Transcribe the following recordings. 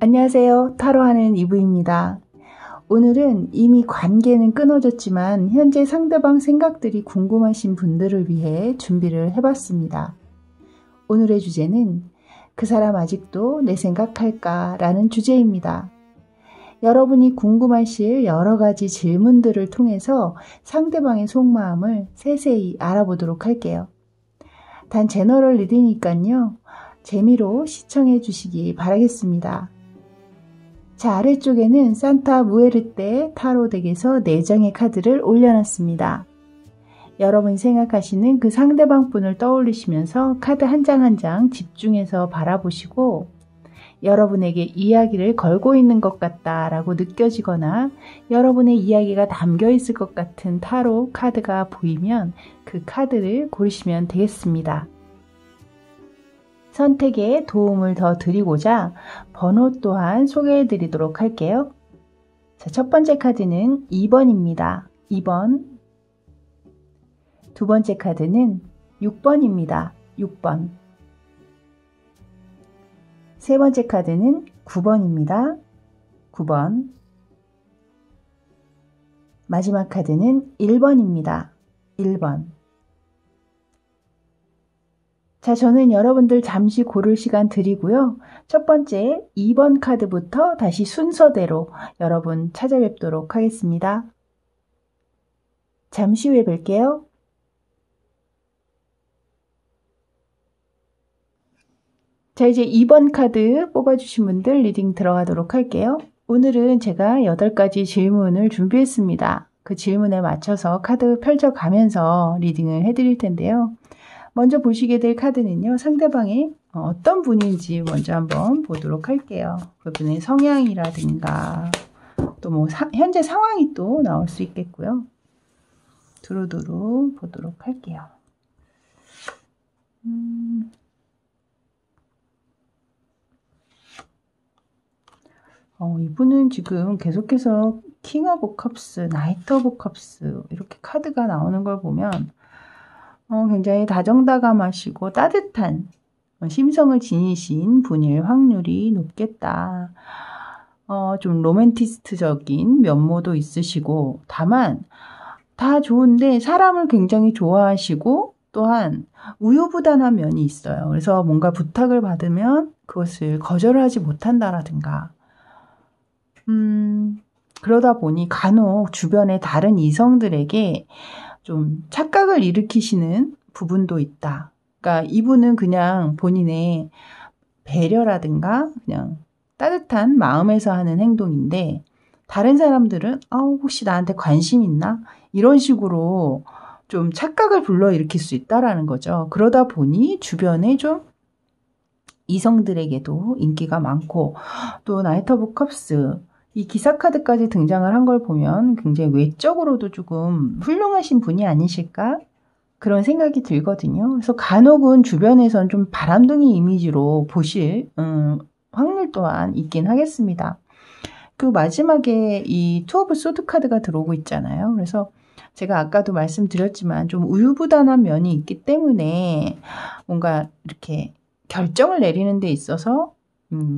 안녕하세요. 타로하는 이브입니다. 오늘은 이미 관계는 끊어졌지만 현재 상대방 생각들이 궁금하신 분들을 위해 준비를 해봤습니다. 오늘의 주제는 그 사람 아직도 내 생각할까? 라는 주제입니다. 여러분이 궁금하실 여러 가지 질문들을 통해서 상대방의 속마음을 세세히 알아보도록 할게요. 단 제너럴 리딩이니까요. 재미로 시청해 주시기 바라겠습니다. 자, 아래쪽에는 산타 무에르테 타로 덱에서 4장의 카드를 올려놨습니다. 여러분이 생각하시는 그 상대방 분을 떠올리시면서 카드 한 장 한 장 집중해서 바라보시고 여러분에게 이야기를 걸고 있는 것 같다라고 느껴지거나 여러분의 이야기가 담겨 있을 것 같은 타로 카드가 보이면 그 카드를 고르시면 되겠습니다. 선택에 도움을 더 드리고자 번호 또한 소개해 드리도록 할게요. 자, 첫 번째 카드는 2번입니다. 2번. 두 번째 카드는 6번입니다. 6번. 세 번째 카드는 9번입니다. 9번. 마지막 카드는 1번입니다. 1번. 자, 저는 여러분들 잠시 고를 시간 드리고요. 첫 번째 2번 카드부터 다시 순서대로 여러분 찾아뵙도록 하겠습니다. 잠시 후에 뵐게요. 자, 이제 2번 카드 뽑아주신 분들 리딩 들어가도록 할게요. 오늘은 제가 8가지 질문을 준비했습니다. 그 질문에 맞춰서 카드 펼쳐가면서 리딩을 해드릴 텐데요. 먼저 보시게 될 카드는요. 상대방이 어떤 분인지 먼저 한번 보도록 할게요. 그분의 성향이라든가 또 뭐 현재 상황이 또 나올 수 있겠고요. 두루두루 보도록 할게요. 이분은 지금 계속해서 킹 오브 컵스, 나이트 오브 컵스 이렇게 카드가 나오는 걸 보면 굉장히 다정다감하시고 따뜻한 심성을 지니신 분일 확률이 높겠다. 좀 로맨티스트적인 면모도 있으시고 다만 다 좋은데 사람을 굉장히 좋아하시고 또한 우유부단한 면이 있어요. 그래서 뭔가 부탁을 받으면 그것을 거절하지 못한다라든가 그러다 보니 간혹 주변의 다른 이성들에게 좀 착각을 일으키시는 부분도 있다. 그러니까 이분은 그냥 본인의 배려라든가 그냥 따뜻한 마음에서 하는 행동인데 다른 사람들은 혹시 나한테 관심 있나? 이런 식으로 좀 착각을 불러일으킬 수 있다라는 거죠. 그러다 보니 주변에 좀 이성들에게도 인기가 많고 또 나이트 오브 컵스 이 기사 카드까지 등장을 한 걸 보면 굉장히 외적으로도 조금 훌륭하신 분이 아니실까? 그런 생각이 들거든요. 그래서 간혹은 주변에선 좀 바람둥이 이미지로 보실 확률 또한 있긴 하겠습니다. 그 마지막에 이 투 오브 소드 카드가 들어오고 있잖아요. 그래서 제가 아까도 말씀드렸지만 좀 우유부단한 면이 있기 때문에 뭔가 이렇게 결정을 내리는 데 있어서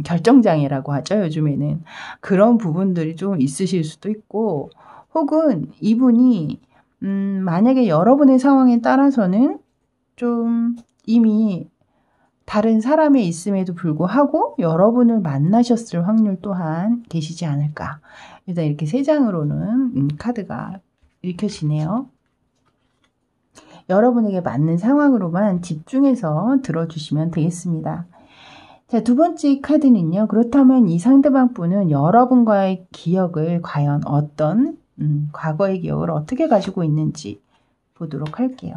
결정장애라고 하죠. 요즘에는. 그런 부분들이 좀 있으실 수도 있고 혹은 이분이 만약에 여러분의 상황에 따라서는 좀 이미 다른 사람에 있음에도 불구하고 여러분을 만나셨을 확률 또한 계시지 않을까. 일단 이렇게 3장으로는 카드가 읽혀지네요. 여러분에게 맞는 상황으로만 집중해서 들어주시면 되겠습니다. 자, 두 번째 카드는요. 그렇다면 이 상대방 분은 여러분과의 기억을 과연 어떤 과거의 기억을 어떻게 가지고 있는지 보도록 할게요.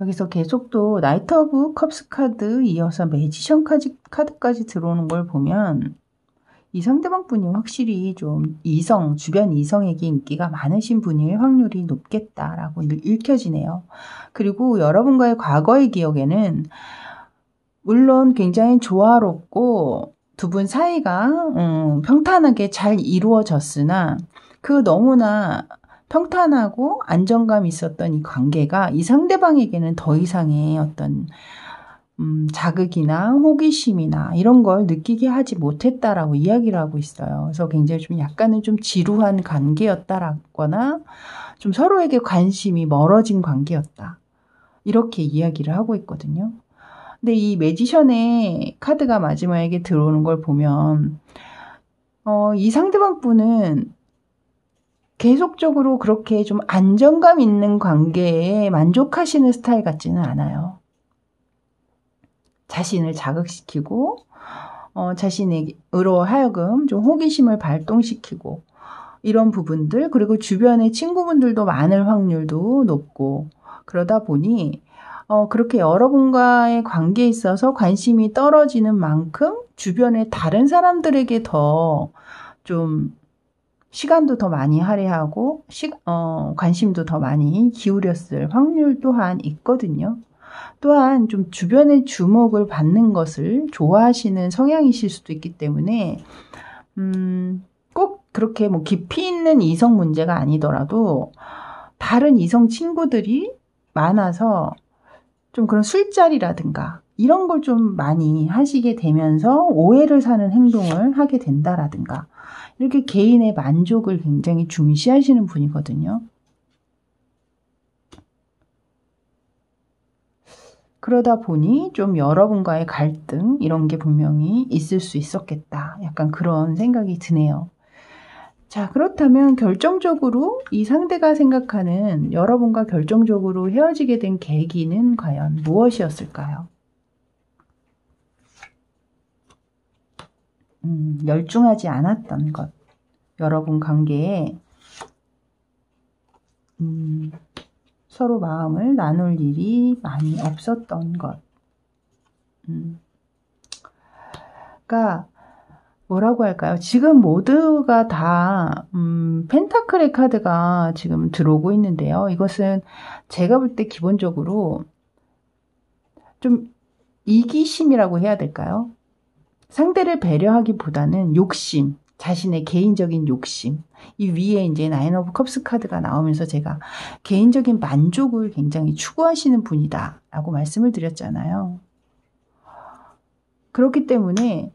여기서 계속 또 나이트 오브 컵스 카드 이어서 매지션 카드까지 들어오는 걸 보면 이 상대방 분이 확실히 좀 주변 이성에게 인기가 많으신 분일 확률이 높겠다라고 읽혀지네요. 그리고 여러분과의 과거의 기억에는 물론 굉장히 조화롭고 두 분 사이가 평탄하게 잘 이루어졌으나 그 너무나 평탄하고 안정감 있었던 이 관계가 이 상대방에게는 더 이상의 어떤 자극이나 호기심이나 이런 걸 느끼게 하지 못했다라고 이야기를 하고 있어요. 그래서 굉장히 좀 약간은 좀 지루한 관계였다라거나 좀 서로에게 관심이 멀어진 관계였다. 이렇게 이야기를 하고 있거든요. 근데 이 매지션의 카드가 마지막에 들어오는 걸 보면 이 상대방 분은 계속적으로 그렇게 좀 안정감 있는 관계에 만족하시는 스타일 같지는 않아요. 자신을 자극시키고 자신으로 하여금 좀 호기심을 발동시키고 이런 부분들, 그리고 주변의 친구분들도 많을 확률도 높고, 그러다 보니 그렇게 여러분과의 관계에 있어서 관심이 떨어지는 만큼 주변의 다른 사람들에게 더 좀 시간도 더 많이 할애하고 관심도 더 많이 기울였을 확률 또한 있거든요. 또한 좀 주변의 주목을 받는 것을 좋아하시는 성향이실 수도 있기 때문에 꼭 그렇게 뭐 깊이 있는 이성 문제가 아니더라도 다른 이성 친구들이 많아서 좀 그런 술자리라든가 이런 걸 좀 많이 하시게 되면서 오해를 사는 행동을 하게 된다라든가, 이렇게 개인의 만족을 굉장히 중시하시는 분이거든요. 그러다 보니 좀 여러분과의 갈등 이런 게 분명히 있을 수 있었겠다. 약간 그런 생각이 드네요. 자, 그렇다면 결정적으로 이 상대가 생각하는 여러분과 결정적으로 헤어지게 된 계기는 과연 무엇이었을까요? 열중하지 않았던 것. 여러분 관계에 서로 마음을 나눌 일이 많이 없었던 것. 그러니까 뭐라고 할까요? 지금 모두가 다 펜타클의 카드가 지금 들어오고 있는데요. 이것은 제가 볼 때 기본적으로 좀 이기심이라고 해야 될까요? 상대를 배려하기보다는 욕심, 자신의 개인적인 욕심. 이 위에 이제 나인 오브 컵스 카드가 나오면서 제가 개인적인 만족을 굉장히 추구하시는 분이다 라고 말씀을 드렸잖아요. 그렇기 때문에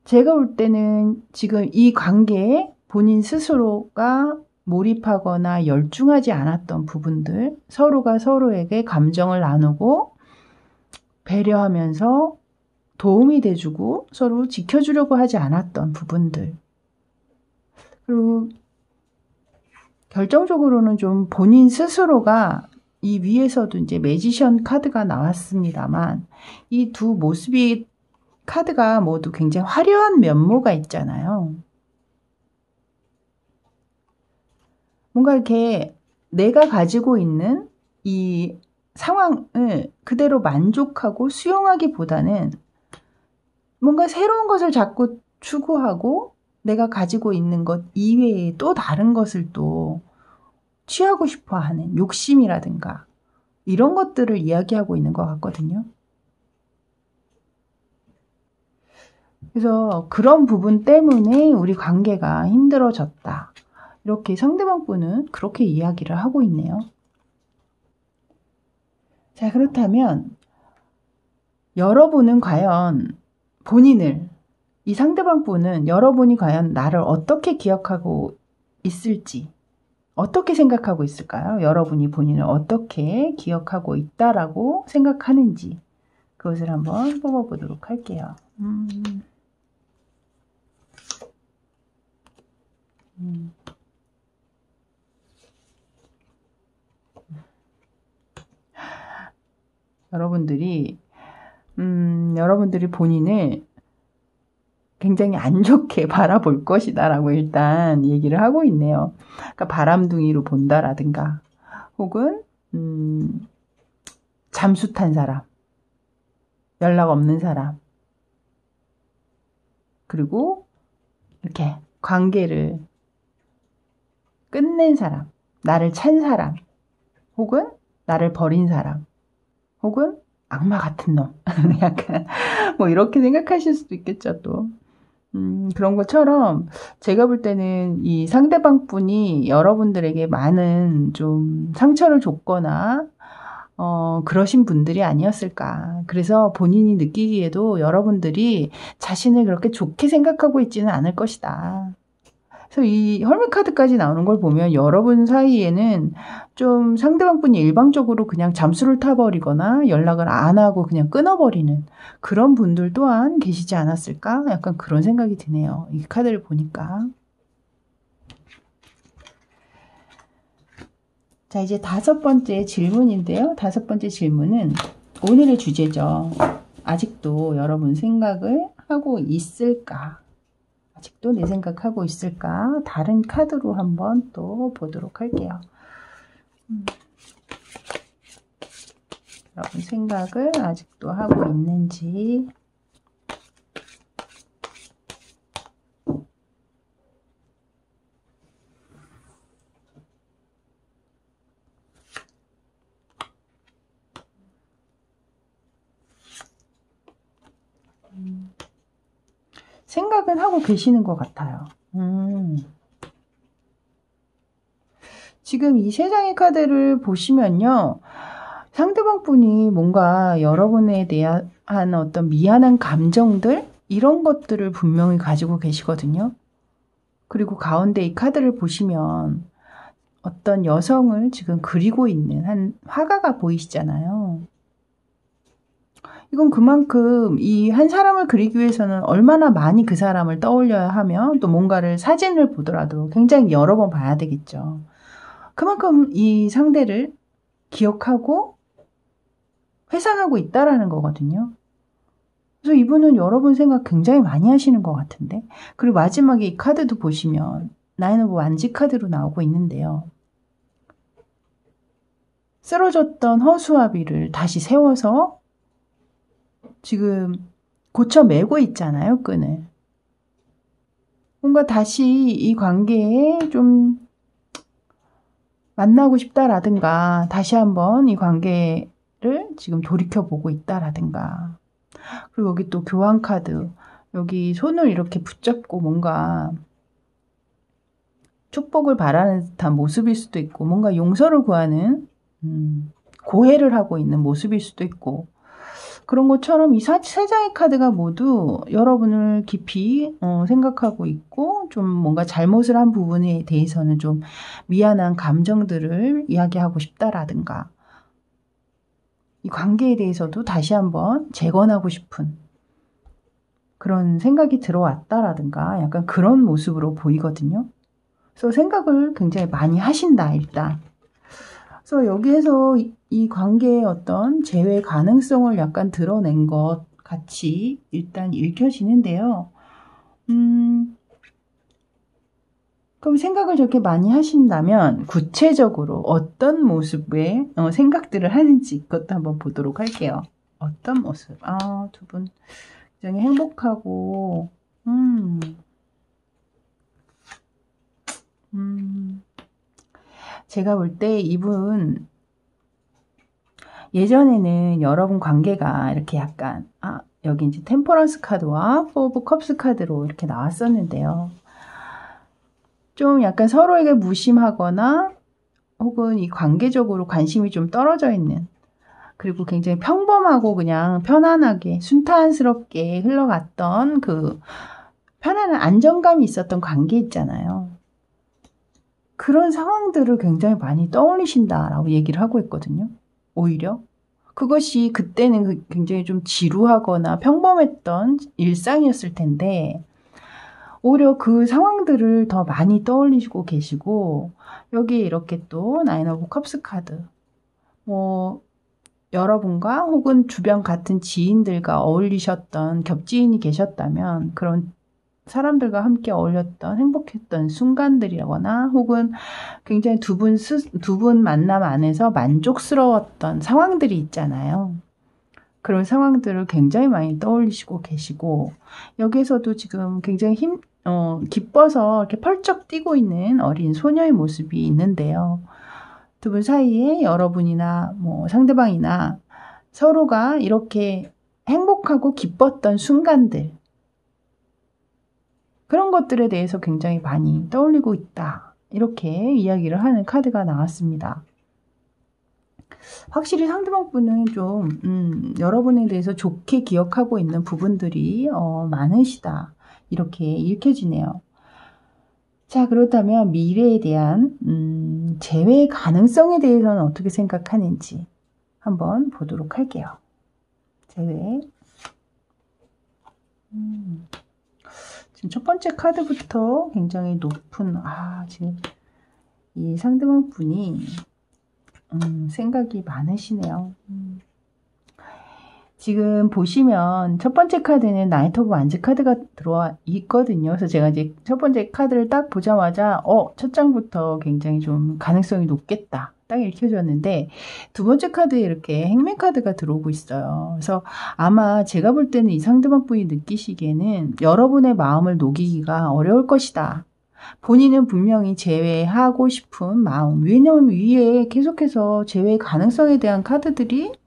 제가 볼 때는 지금 이 관계에 본인 스스로가 몰입하거나 열중하지 않았던 부분들, 서로가 서로에게 감정을 나누고 배려하면서 도움이 돼주고 서로 지켜주려고 하지 않았던 부분들, 그리고 결정적으로는 좀 본인 스스로가 이 위에서도 이제 매지션 카드가 나왔습니다만 이 두 모습이 카드가 모두 굉장히 화려한 면모가 있잖아요. 뭔가 이렇게 내가 가지고 있는 이 상황을 그대로 만족하고 수용하기보다는 뭔가 새로운 것을 자꾸 추구하고 내가 가지고 있는 것 이외에 또 다른 것을 또 취하고 싶어 하는 욕심이라든가 이런 것들을 이야기하고 있는 것 같거든요. 그래서 그런 부분 때문에 우리 관계가 힘들어졌다. 이렇게 상대방 분은 그렇게 이야기를 하고 있네요. 자, 그렇다면 여러분은 과연 본인을, 이 상대방 분은 여러분이 과연 나를 어떻게 기억하고 있을지, 어떻게 생각하고 있을까요? 여러분이 본인을 어떻게 기억하고 있다라고 생각하는지 그것을 한번 뽑아보도록 할게요. 여러분들이 본인을 굉장히 안 좋게 바라볼 것이다 라고 일단 얘기를 하고 있네요. 그러니까 바람둥이로 본다라든가 혹은 잠수 탄 사람, 연락 없는 사람, 그리고 이렇게 관계를 끝낸 사람, 나를 찬 사람, 혹은 나를 버린 사람, 혹은 악마 같은 놈. 약간 뭐 이렇게 생각하실 수도 있겠죠, 또. 그런 것처럼 제가 볼 때는 이 상대방 분이 여러분들에게 많은 좀 상처를 줬거나 그러신 분들이 아니었을까. 그래서 본인이 느끼기에도 여러분들이 자신을 그렇게 좋게 생각하고 있지는 않을 것이다. 그래서 이 헐밋 카드까지 나오는 걸 보면 여러분 사이에는 좀 상대방 분이 일방적으로 그냥 잠수를 타버리거나 연락을 안 하고 그냥 끊어버리는 그런 분들 또한 계시지 않았을까? 약간 그런 생각이 드네요. 이 카드를 보니까. 자, 이제 5번째 질문인데요. 5번째 질문은 오늘의 주제죠. 아직도 여러분 생각을 하고 있을까? 아직도 내 생각하고 있을까? 다른 카드로 한번 또 보도록 할게요. 여러분 생각을 아직도 하고 있는지. 생각은 하고 계시는 것 같아요. 지금 이 3장의 카드를 보시면요. 상대방 분이 뭔가 여러분에 대한 어떤 미안한 감정들 이런 것들을 분명히 가지고 계시거든요. 그리고 가운데 이 카드를 보시면 어떤 여성을 지금 그리고 있는 한 화가가 보이시잖아요. 이건 그만큼 이 한 사람을 그리기 위해서는 얼마나 많이 그 사람을 떠올려야 하며 또 뭔가를 사진을 보더라도 굉장히 여러 번 봐야 되겠죠. 그만큼 이 상대를 기억하고 회상하고 있다라는 거거든요. 그래서 이분은 여러분 생각 굉장히 많이 하시는 것 같은데. 그리고 마지막에 이 카드도 보시면 나인 오브 완지 카드로 나오고 있는데요. 쓰러졌던 허수아비를 다시 세워서 지금 고쳐매고 있잖아요, 끈을. 뭔가 다시 이 관계에 좀 만나고 싶다라든가 다시 한번 이 관계를 지금 돌이켜보고 있다라든가. 그리고 여기 또 교환 카드. 여기 손을 이렇게 붙잡고 뭔가 축복을 바라는 듯한 모습일 수도 있고 뭔가 용서를 구하는 고해를 하고 있는 모습일 수도 있고 그런 것처럼 이 3장의 카드가 모두 여러분을 깊이 생각하고 있고 좀 뭔가 잘못을 한 부분에 대해서는 좀 미안한 감정들을 이야기하고 싶다라든가 이 관계에 대해서도 다시 한번 재건하고 싶은 그런 생각이 들어왔다라든가 약간 그런 모습으로 보이거든요. 그래서 생각을 굉장히 많이 하신다 일단. 그래서 여기에서 이 관계의 어떤 재회 가능성을 약간 드러낸 것 같이 일단 읽혀지는데요. 그럼 생각을 저렇게 많이 하신다면 구체적으로 어떤 모습의 생각들을 하는지 그것도 한번 보도록 할게요. 어떤 모습? 두 분 굉장히 행복하고 제가 볼 때 이분 예전에는 여러분 관계가 이렇게 약간 여기 이제 템퍼런스 카드와 4 오브 컵스 카드로 이렇게 나왔었는데요. 좀 약간 서로에게 무심하거나 혹은 이 관계적으로 관심이 좀 떨어져 있는 그리고 굉장히 평범하고 그냥 편안하게 순탄스럽게 흘러갔던 그 편안한 안정감이 있었던 관계 있잖아요. 그런 상황들을 굉장히 많이 떠올리신다라고 얘기를 하고 있거든요. 오히려 그것이 그때는 굉장히 좀 지루하거나 평범했던 일상이었을 텐데 오히려 그 상황들을 더 많이 떠올리시고 계시고 여기에 이렇게 또 나인 오브 컵스 카드 여러분과 혹은 주변 같은 지인들과 어울리셨던 겹지인이 계셨다면 그런 사람들과 함께 어울렸던 행복했던 순간들이거나 혹은 굉장히 두 분 만남 안에서 만족스러웠던 상황들이 있잖아요. 그런 상황들을 굉장히 많이 떠올리시고 계시고 여기에서도 지금 굉장히 기뻐서 이렇게 펄쩍 뛰고 있는 어린 소녀의 모습이 있는데요. 두 분 사이에 여러분이나 상대방이나 서로가 이렇게 행복하고 기뻤던 순간들 그런 것들에 대해서 굉장히 많이 떠올리고 있다. 이렇게 이야기를 하는 카드가 나왔습니다. 확실히 상대방 분은 좀 여러분에 대해서 좋게 기억하고 있는 부분들이 많으시다. 이렇게 읽혀지네요. 자, 그렇다면 미래에 대한 재회 가능성에 대해서는 어떻게 생각하는지 한번 보도록 할게요. 재회. 지금 첫 번째 카드부터 굉장히 높은, 지금 이 상대방 분이 생각이 많으시네요. 지금 보시면 첫 번째 카드는 나이트 오브 완즈 카드가 들어와 있거든요. 그래서 제가 이제 첫 번째 카드를 딱 보자마자 첫 장부터 굉장히 좀 가능성이 높겠다. 딱 읽혀졌는데 두 번째 카드에 이렇게 행맨 카드가 들어오고 있어요. 그래서 아마 제가 볼 때는 이 상대방 분이 느끼시기에는 여러분의 마음을 녹이기가 어려울 것이다. 본인은 분명히 제외하고 싶은 마음. 왜냐면 위에 계속해서 제외 가능성에 대한 카드들이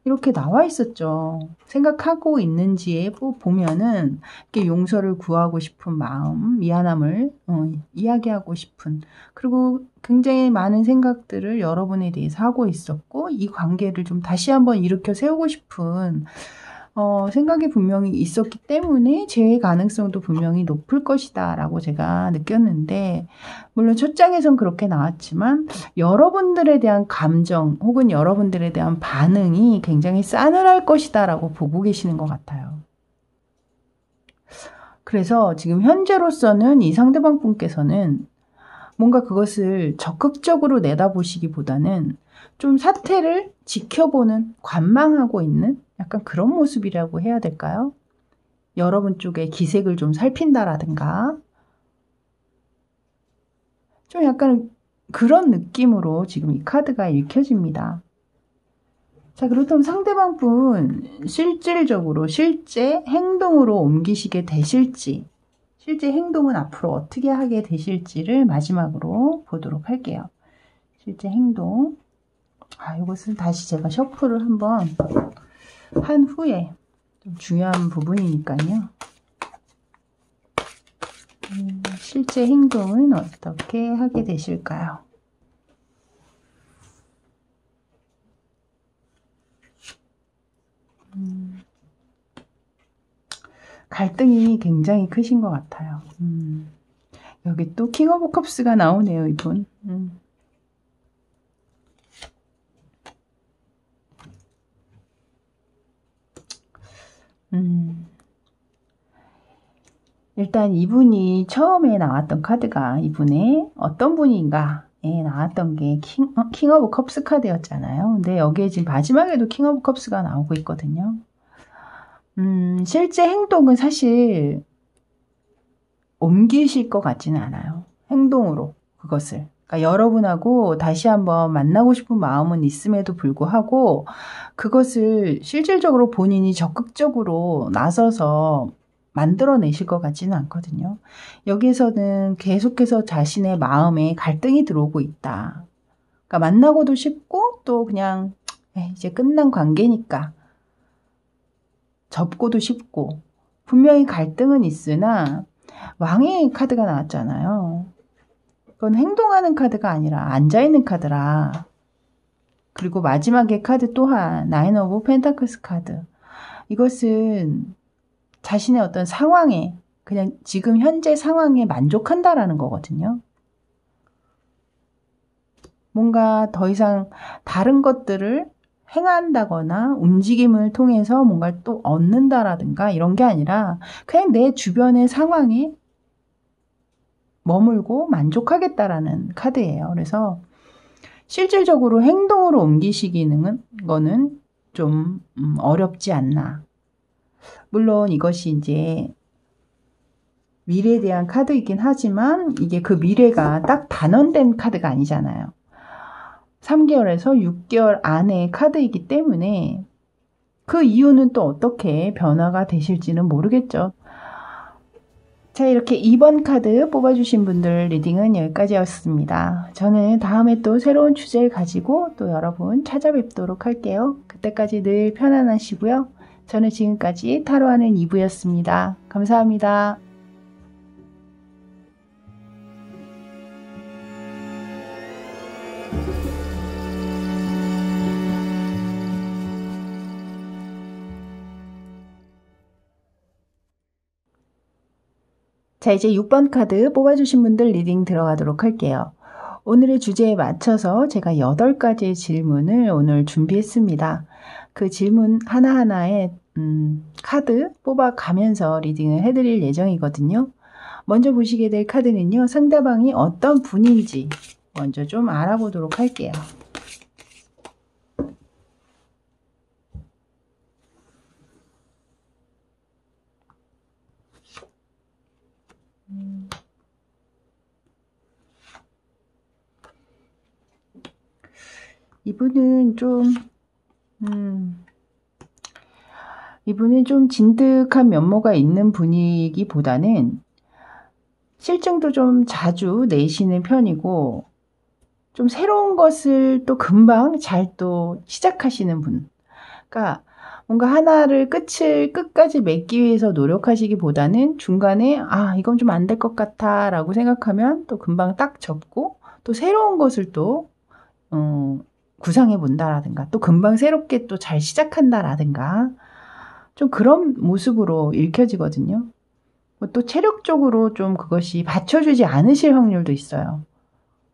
이렇게 나와 있었죠. 생각하고 있는지에 보면은 이렇게 용서를 구하고 싶은 마음, 미안함을 이야기하고 싶은, 그리고 굉장히 많은 생각들을 여러분에 대해서 하고 있었고 이 관계를 좀 다시 한번 일으켜 세우고 싶은 생각이 분명히 있었기 때문에 재회 가능성도 분명히 높을 것이다 라고 제가 느꼈는데, 물론 첫 장에선 그렇게 나왔지만 여러분들에 대한 감정 혹은 여러분들에 대한 반응이 굉장히 싸늘할 것이다 라고 보고 계시는 것 같아요. 그래서 지금 현재로서는 이 상대방 분께서는 뭔가 그것을 적극적으로 내다보시기보다는 좀 사태를 지켜보는, 관망하고 있는 약간 그런 모습이라고 해야 될까요? 여러분 쪽의 기색을 좀 살핀다라든가 좀 약간 그런 느낌으로 지금 이 카드가 읽혀집니다. 자, 그렇다면 상대방 분 실질적으로 실제 행동으로 옮기시게 되실지, 실제 행동은 앞으로 어떻게 하게 되실지를 마지막으로 보도록 할게요. 실제 행동. 이것은 다시 제가 셔플을 한번 한 후에 좀 중요한 부분이니까요. 실제 행동은 어떻게 하게 되실까요? 갈등이 굉장히 크신 것 같아요. 여기 또 킹 오브 컵스가 나오네요, 이분. 일단 이분이 처음에 나왔던 카드가 이분의 어떤 분인가에 나왔던 게 킹 오브 컵스 카드였잖아요. 근데 여기에 지금 마지막에도 킹 오브 컵스가 나오고 있거든요. 실제 행동은 사실 옮기실 것 같지는 않아요. 행동으로 그것을. 그러니까 여러분하고 다시 한번 만나고 싶은 마음은 있음에도 불구하고 그것을 실질적으로 본인이 적극적으로 나서서 만들어내실 것 같지는 않거든요. 여기에서는 계속해서 자신의 마음에 갈등이 들어오고 있다. 그러니까 만나고도 싶고 또 그냥 이제 끝난 관계니까 접고도 싶고, 분명히 갈등은 있으나 왕의 카드가 나왔잖아요. 그건 행동하는 카드가 아니라 앉아있는 카드라. 그리고 마지막에 카드 또한 나인 오브 펜타클스 카드. 이것은 자신의 어떤 상황에, 그냥 지금 현재 상황에 만족한다라는 거거든요. 뭔가 더 이상 다른 것들을 행한다거나 움직임을 통해서 뭔가를 또 얻는다라든가 이런 게 아니라 그냥 내 주변의 상황에 머물고 만족하겠다라는 카드예요. 그래서 실질적으로 행동으로 옮기시기는 거는 좀 어렵지 않나. 물론 이것이 이제 미래에 대한 카드이긴 하지만 이게 그 미래가 딱 단언된 카드가 아니잖아요. 3개월에서 6개월 안의 카드이기 때문에 그 이유는 또 어떻게 변화가 되실지는 모르겠죠. 자, 이렇게 2번 카드 뽑아주신 분들 리딩은 여기까지였습니다. 저는 다음에 또 새로운 주제를 가지고 또 여러분 찾아뵙도록 할게요. 그때까지 늘 편안하시고요. 저는 지금까지 타로하는 이브였습니다. 감사합니다. 자, 이제 6번 카드 뽑아주신 분들 리딩 들어가도록 할게요. 오늘의 주제에 맞춰서 제가 8가지의 질문을 오늘 준비했습니다. 그 질문 하나하나에 카드 뽑아가면서 리딩을 해드릴 예정이거든요. 먼저 보시게 될 카드는요, 상대방이 어떤 분인지 먼저 좀 알아보도록 할게요. 이분은 좀 진득한 면모가 있는 분이기보다는 실증도 좀 자주 내시는 편이고, 좀 새로운 것을 또 금방 잘 또 시작하시는 분. 그러니까 뭔가 하나를 끝까지 맺기 위해서 노력하시기보다는 중간에 이건 좀 안 될 것 같아 라고 생각하면 또 금방 딱 접고, 또 새로운 것을 또 구상해 본다라든가, 또 금방 새롭게 또 잘 시작한다라든가, 좀 그런 모습으로 읽혀지거든요. 또 체력적으로 좀 그것이 받쳐주지 않으실 확률도 있어요.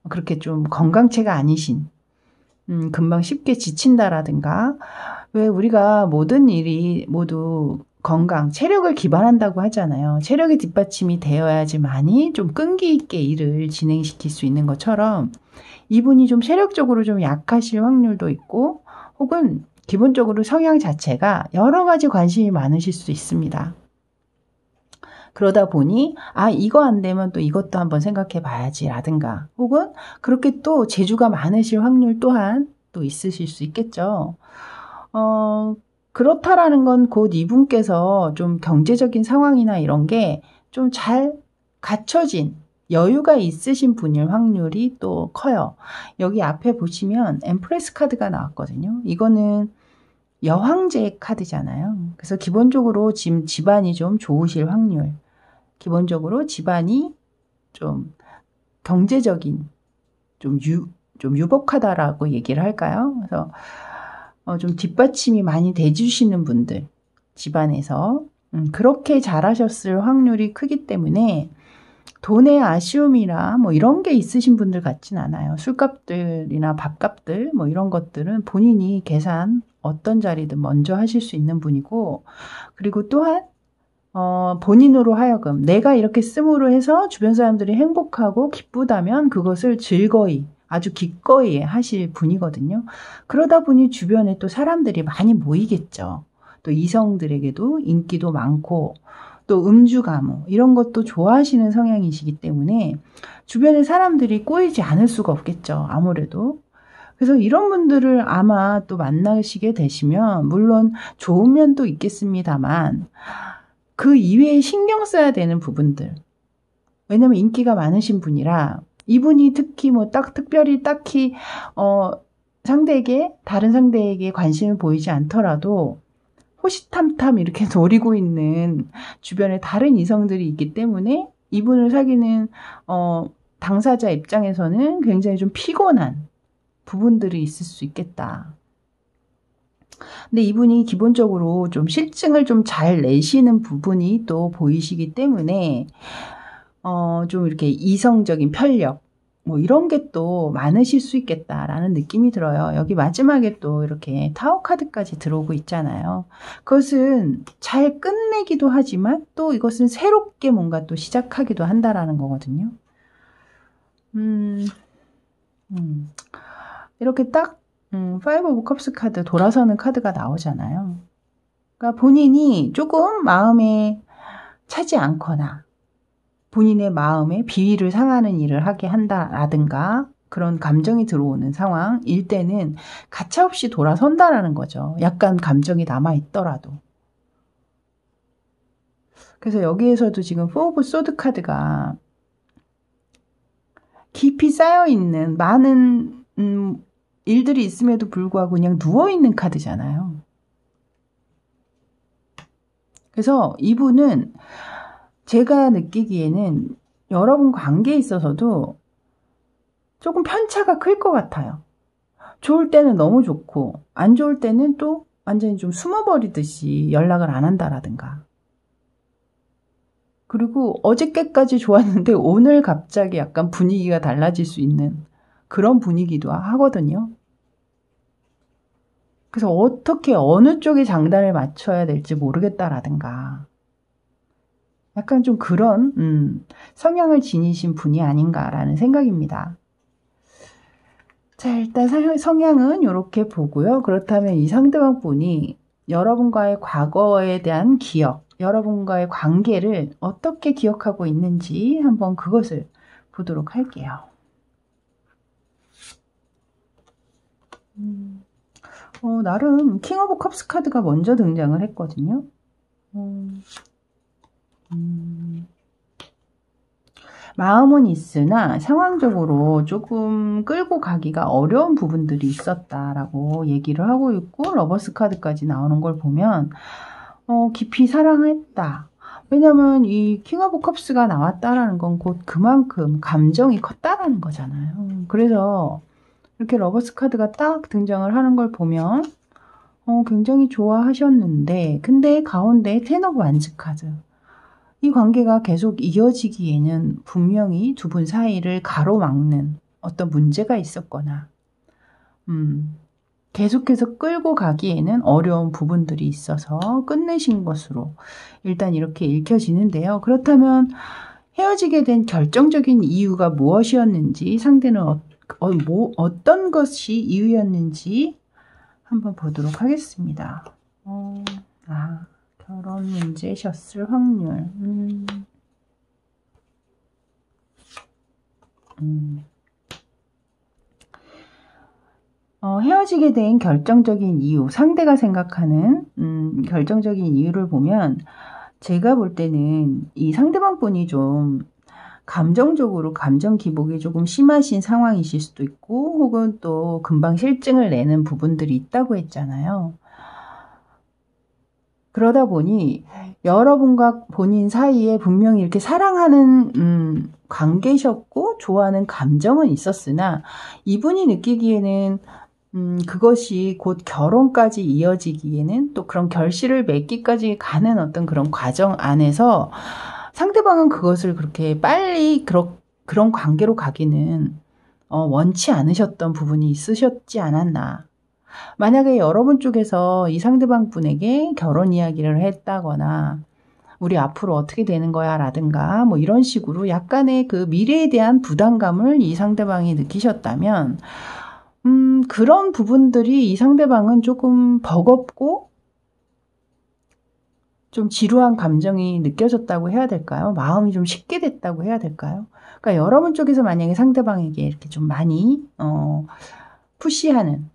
그렇게 좀 건강체가 아니신, 금방 쉽게 지친다라든가, 왜 우리가 모든 일이 모두 건강, 체력을 기반한다고 하잖아요. 체력이 뒷받침이 되어야지만이 좀 끈기 있게 일을 진행시킬 수 있는 것처럼, 이분이 좀 체력적으로 좀 약하실 확률도 있고, 혹은 기본적으로 성향 자체가 여러 가지 관심이 많으실 수 있습니다. 그러다 보니 이거 안 되면 또 이것도 한번 생각해 봐야지 라든가, 혹은 그렇게 또 재주가 많으실 확률 또한 또 있으실 수 있겠죠. 그렇다라는 건 곧 이분께서 좀 경제적인 상황이나 이런 게 좀 잘 갖춰진 여유가 있으신 분일 확률이 또 커요. 여기 앞에 보시면 엠프레스 카드가 나왔거든요. 이거는 여황제 카드잖아요. 그래서 기본적으로 지금 집안이 좀 좋으실 확률, 기본적으로 집안이 좀 경제적인, 좀 유복하다라고 얘기를 할까요? 그래서 좀 뒷받침이 많이 돼주시는 분들, 집안에서 그렇게 잘하셨을 확률이 크기 때문에 돈의 아쉬움이나 뭐 이런 게 있으신 분들 같진 않아요. 술값들이나 밥값들 뭐 이런 것들은 본인이 계산 어떤 자리든 먼저 하실 수 있는 분이고, 그리고 또한 본인으로 하여금 내가 이렇게 씀으로 해서 주변 사람들이 행복하고 기쁘다면 그것을 즐거이, 아주 기꺼이 하실 분이거든요. 그러다 보니 주변에 또 사람들이 많이 모이겠죠. 또 이성들에게도 인기도 많고, 또 음주 가무 이런 것도 좋아하시는 성향이시기 때문에 주변에 사람들이 꼬이지 않을 수가 없겠죠. 아무래도. 그래서 이런 분들을 아마 또 만나시게 되시면, 물론 좋은 면도 있겠습니다만 그 이외에 신경 써야 되는 부분들, 왜냐면 인기가 많으신 분이라 이분이 특히 특별히 딱히 다른 상대에게 관심을 보이지 않더라도 호시탐탐 이렇게 노리고 있는 주변에 다른 이성들이 있기 때문에 이분을 사귀는 당사자 입장에서는 굉장히 좀 피곤한 부분들이 있을 수 있겠다. 근데 이분이 기본적으로 좀 실증을 좀 잘 내시는 부분이 또 보이시기 때문에 좀 이렇게 이성적인 편력 뭐 이런 게 또 많으실 수 있겠다라는 느낌이 들어요. 여기 마지막에 또 이렇게 타워 카드까지 들어오고 있잖아요. 그것은 잘 끝내기도 하지만 또 이것은 새롭게 뭔가 또 시작하기도 한다라는 거거든요. 이렇게 딱 파이브 오브 컵스 카드, 돌아서는 카드가 나오잖아요. 그러니까 본인이 조금 마음에 차지 않거나 본인의 마음에 비위를 상하는 일을 하게 한다라든가 그런 감정이 들어오는 상황일 때는 가차없이 돌아선다라는 거죠. 약간 감정이 남아있더라도. 그래서 여기에서도 지금 포 오브 소드 카드가 깊이 쌓여있는 많은 일들이 있음에도 불구하고 그냥 누워있는 카드잖아요. 그래서 이분은 제가 느끼기에는 여러분 관계에 있어서도 조금 편차가 클 것 같아요. 좋을 때는 너무 좋고 안 좋을 때는 또 완전히 좀 숨어버리듯이 연락을 안 한다라든가. 그리고 어저께까지 좋았는데 오늘 갑자기 약간 분위기가 달라질 수 있는 그런 분위기도 하거든요. 그래서 어떻게 어느 쪽에 장단을 맞춰야 될지 모르겠다라든가 약간 좀 그런 성향을 지니신 분이 아닌가라는 생각입니다. 자, 일단 성향은 이렇게 보고요. 그렇다면 이 상대방 분이 여러분과의 과거에 대한 기억, 여러분과의 관계를 어떻게 기억하고 있는지 한번 그것을 보도록 할게요. 나름 킹 오브 컵스 카드가 먼저 등장을 했거든요. 마음은 있으나 상황적으로 조금 끌고 가기가 어려운 부분들이 있었다라고 얘기를 하고 있고, 러버스 카드까지 나오는 걸 보면 깊이 사랑했다. 왜냐면 이 킹 오브 컵스가 나왔다라는 건 곧 그만큼 감정이 컸다라는 거잖아요. 그래서 이렇게 러버스 카드가 딱 등장을 하는 걸 보면 굉장히 좋아하셨는데, 근데 가운데 텐 오브 완즈 카드, 이 관계가 계속 이어지기에는 분명히 두 분 사이를 가로막는 어떤 문제가 있었거나 계속해서 끌고 가기에는 어려운 부분들이 있어서 끝내신 것으로 일단 이렇게 읽혀지는데요. 그렇다면 헤어지게 된 결정적인 이유가 무엇이었는지, 상대는 어떤 것이 이유였는지 한번 보도록 하겠습니다. 결혼 문제셨을 확률. 헤어지게 된 결정적인 이유, 상대가 생각하는 결정적인 이유를 보면, 제가 볼 때는 이 상대방 분이 좀 감정적으로 감정 기복이 조금 심하신 상황이실 수도 있고, 혹은 또 금방 실증을 내는 부분들이 있다고 했잖아요. 그러다 보니 여러분과 본인 사이에 분명히 이렇게 사랑하는 관계셨고 좋아하는 감정은 있었으나, 이분이 느끼기에는 그것이 곧 결혼까지 이어지기에는, 또 그런 결실을 맺기까지 가는 어떤 그런 과정 안에서 상대방은 그것을 그렇게 빨리 그런 관계로 가기는 원치 않으셨던 부분이 있으셨지 않았나. 만약에 여러분 쪽에서 이 상대방 분에게 결혼 이야기를 했다거나 우리 앞으로 어떻게 되는 거야 라든가 뭐 이런 식으로 약간의 그 미래에 대한 부담감을 이 상대방이 느끼셨다면, 그런 부분들이 이 상대방은 조금 버겁고 좀 지루한 감정이 느껴졌다고 해야 될까요? 마음이 좀 식게 됐다고 해야 될까요? 그러니까 여러분 쪽에서 만약에 상대방에게 이렇게 좀 많이 푸시하는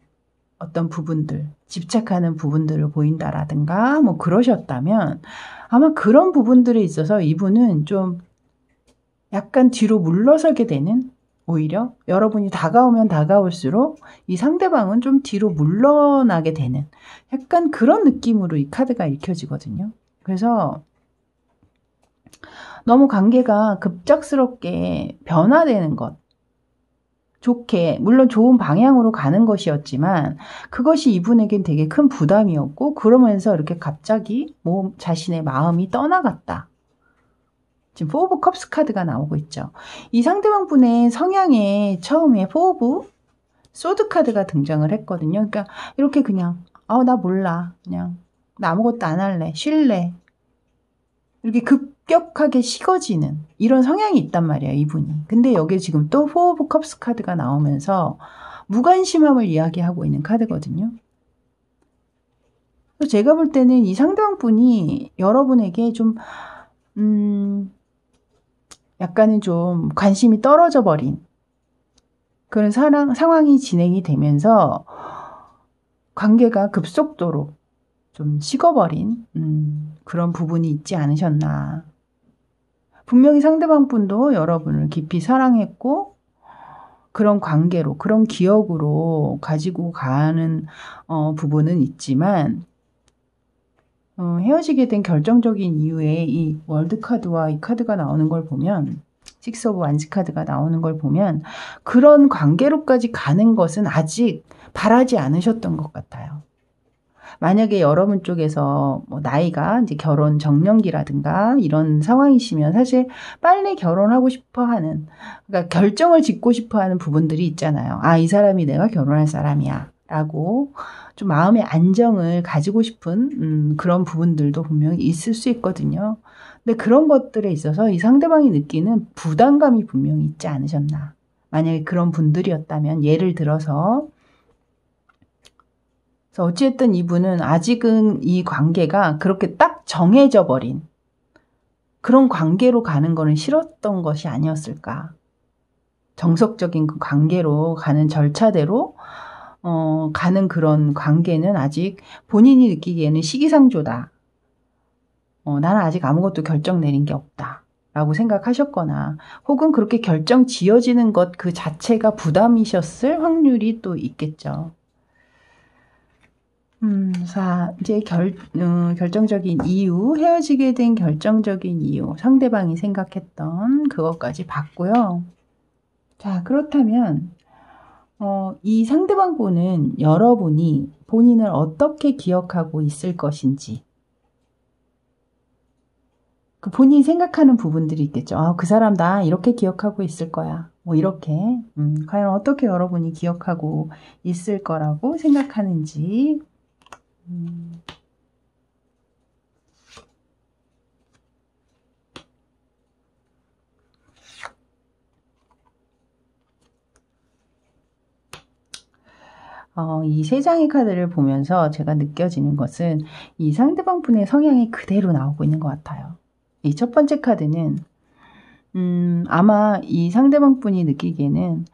어떤 부분들, 집착하는 부분들을 보인다라든가 뭐 그러셨다면, 아마 그런 부분들에 있어서 이분은 좀 약간 뒤로 물러서게 되는, 오히려 여러분이 다가오면 다가올수록 이 상대방은 좀 뒤로 물러나게 되는 약간 그런 느낌으로 이 카드가 읽혀지거든요. 그래서 너무 관계가 급작스럽게 변화되는 것, 좋게, 물론 좋은 방향으로 가는 것이었지만 그것이 이분에겐 되게 큰 부담이었고, 그러면서 이렇게 갑자기 자신의 마음이 떠나갔다. 지금 4 오브 컵스 카드가 나오고 있죠. 이 상대방 분의 성향에 처음에 4 오브 소드 카드가 등장을 했거든요. 그러니까 이렇게 그냥 나 몰라, 그냥 나 아무것도 안 할래, 쉴래, 이렇게 급격하게 식어지는 이런 성향이 있단 말이에요, 이분이. 근데 여기에 지금 또 4 오브 컵스 카드가 나오면서 무관심함을 이야기하고 있는 카드거든요. 제가 볼 때는 이 상대방 분이 여러분에게 좀 약간은 좀 관심이 떨어져 버린 그런 상황이 진행이 되면서 관계가 급속도로 좀 식어버린 그런 부분이 있지 않으셨나. 분명히 상대방 분도 여러분을 깊이 사랑했고 그런 관계로, 그런 기억으로 가지고 가는 부분은 있지만, 헤어지게 된 결정적인 이유에 이 월드 카드와 이 카드가 나오는 걸 보면, 6 오브 완즈 카드가 나오는 걸 보면 그런 관계로까지 가는 것은 아직 바라지 않으셨던 것 같아요. 만약에 여러분 쪽에서 뭐 나이가 이제 결혼 정년기라든가 이런 상황이시면 사실 빨리 결혼하고 싶어 하는, 그러니까 결정을 짓고 싶어 하는 부분들이 있잖아요. 아, 이 사람이 내가 결혼할 사람이야. 라고 좀 마음의 안정을 가지고 싶은 그런 부분들도 분명히 있을 수 있거든요. 근데 그런 것들에 있어서 이 상대방이 느끼는 부담감이 분명히 있지 않으셨나. 만약에 그런 분들이었다면 예를 들어서, 그래서 어찌됐든 이분은 아직은 이 관계가 그렇게 딱 정해져 버린 그런 관계로 가는 거는 싫었던 것이 아니었을까. 정석적인 그 관계로 가는 절차대로 가는 그런 관계는 아직 본인이 느끼기에는 시기상조다. 나는 아직 아무것도 결정 내린 게 없다. 라고 생각하셨거나, 혹은 그렇게 결정 지어지는 것 그 자체가 부담이셨을 확률이 또 있겠죠. 자, 이제 결정적인 이유, 헤어지게 된 결정적인 이유, 상대방이 생각했던 그것까지 봤고요. 자, 그렇다면 이 상대방 분은 여러분이 본인을 어떻게 기억하고 있을 것인지, 그 본인이 생각하는 부분들이 있겠죠. 그 사람 나 이렇게 기억하고 있을 거야. 뭐 이렇게 과연 어떻게 여러분이 기억하고 있을 거라고 생각하는지. 이 세 장의 카드를 보면서 제가 느껴지는 것은 이 상대방 분의 성향이 그대로 나오고 있는 것 같아요. 이 첫 번째 카드는 아마 이 상대방 분이 느끼기에는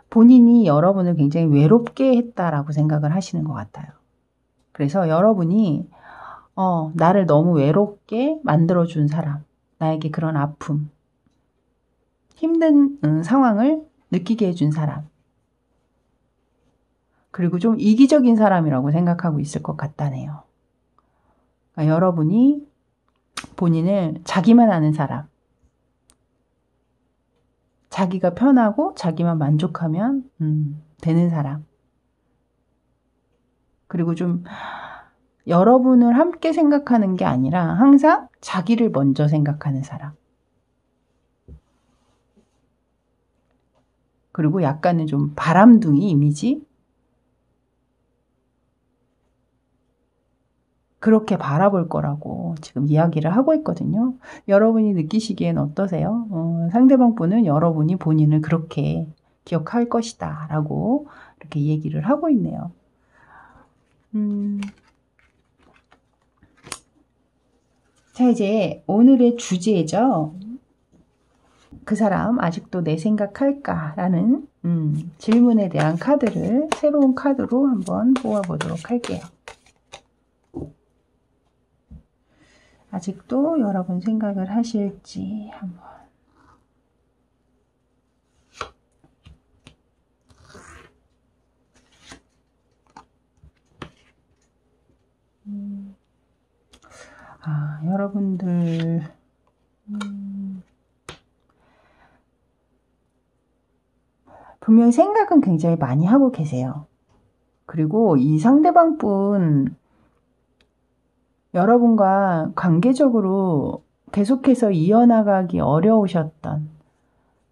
본인이 여러분을 굉장히 외롭게 했다라고 생각을 하시는 것 같아요. 그래서 여러분이 나를 너무 외롭게 만들어준 사람, 나에게 그런 아픔, 힘든 상황을 느끼게 해준 사람, 그리고 좀 이기적인 사람이라고 생각하고 있을 것 같다네요. 그러니까 여러분이 본인을 자기만 아는 사람, 자기가 편하고 자기만 만족하면 되는 사람, 그리고 좀 여러분을 함께 생각하는 게 아니라 항상 자기를 먼저 생각하는 사람, 그리고 약간은 좀 바람둥이 이미지, 그렇게 바라볼 거라고 지금 이야기를 하고 있거든요. 여러분이 느끼시기엔 어떠세요? 상대방 분은 여러분이 본인을 그렇게 기억할 것이다 라고 이렇게 얘기를 하고 있네요. 자, 이제 오늘의 주제죠. 그 사람 아직도 내 생각할까? 라는 질문에 대한 카드를 새로운 카드로 한번 뽑아보도록 할게요. 아직도 여러분 생각을 하실지 한번. 여러분들 분명히 생각은 굉장히 많이 하고 계세요. 그리고 이 상대방 분 여러분과 관계적으로 계속해서 이어나가기 어려우셨던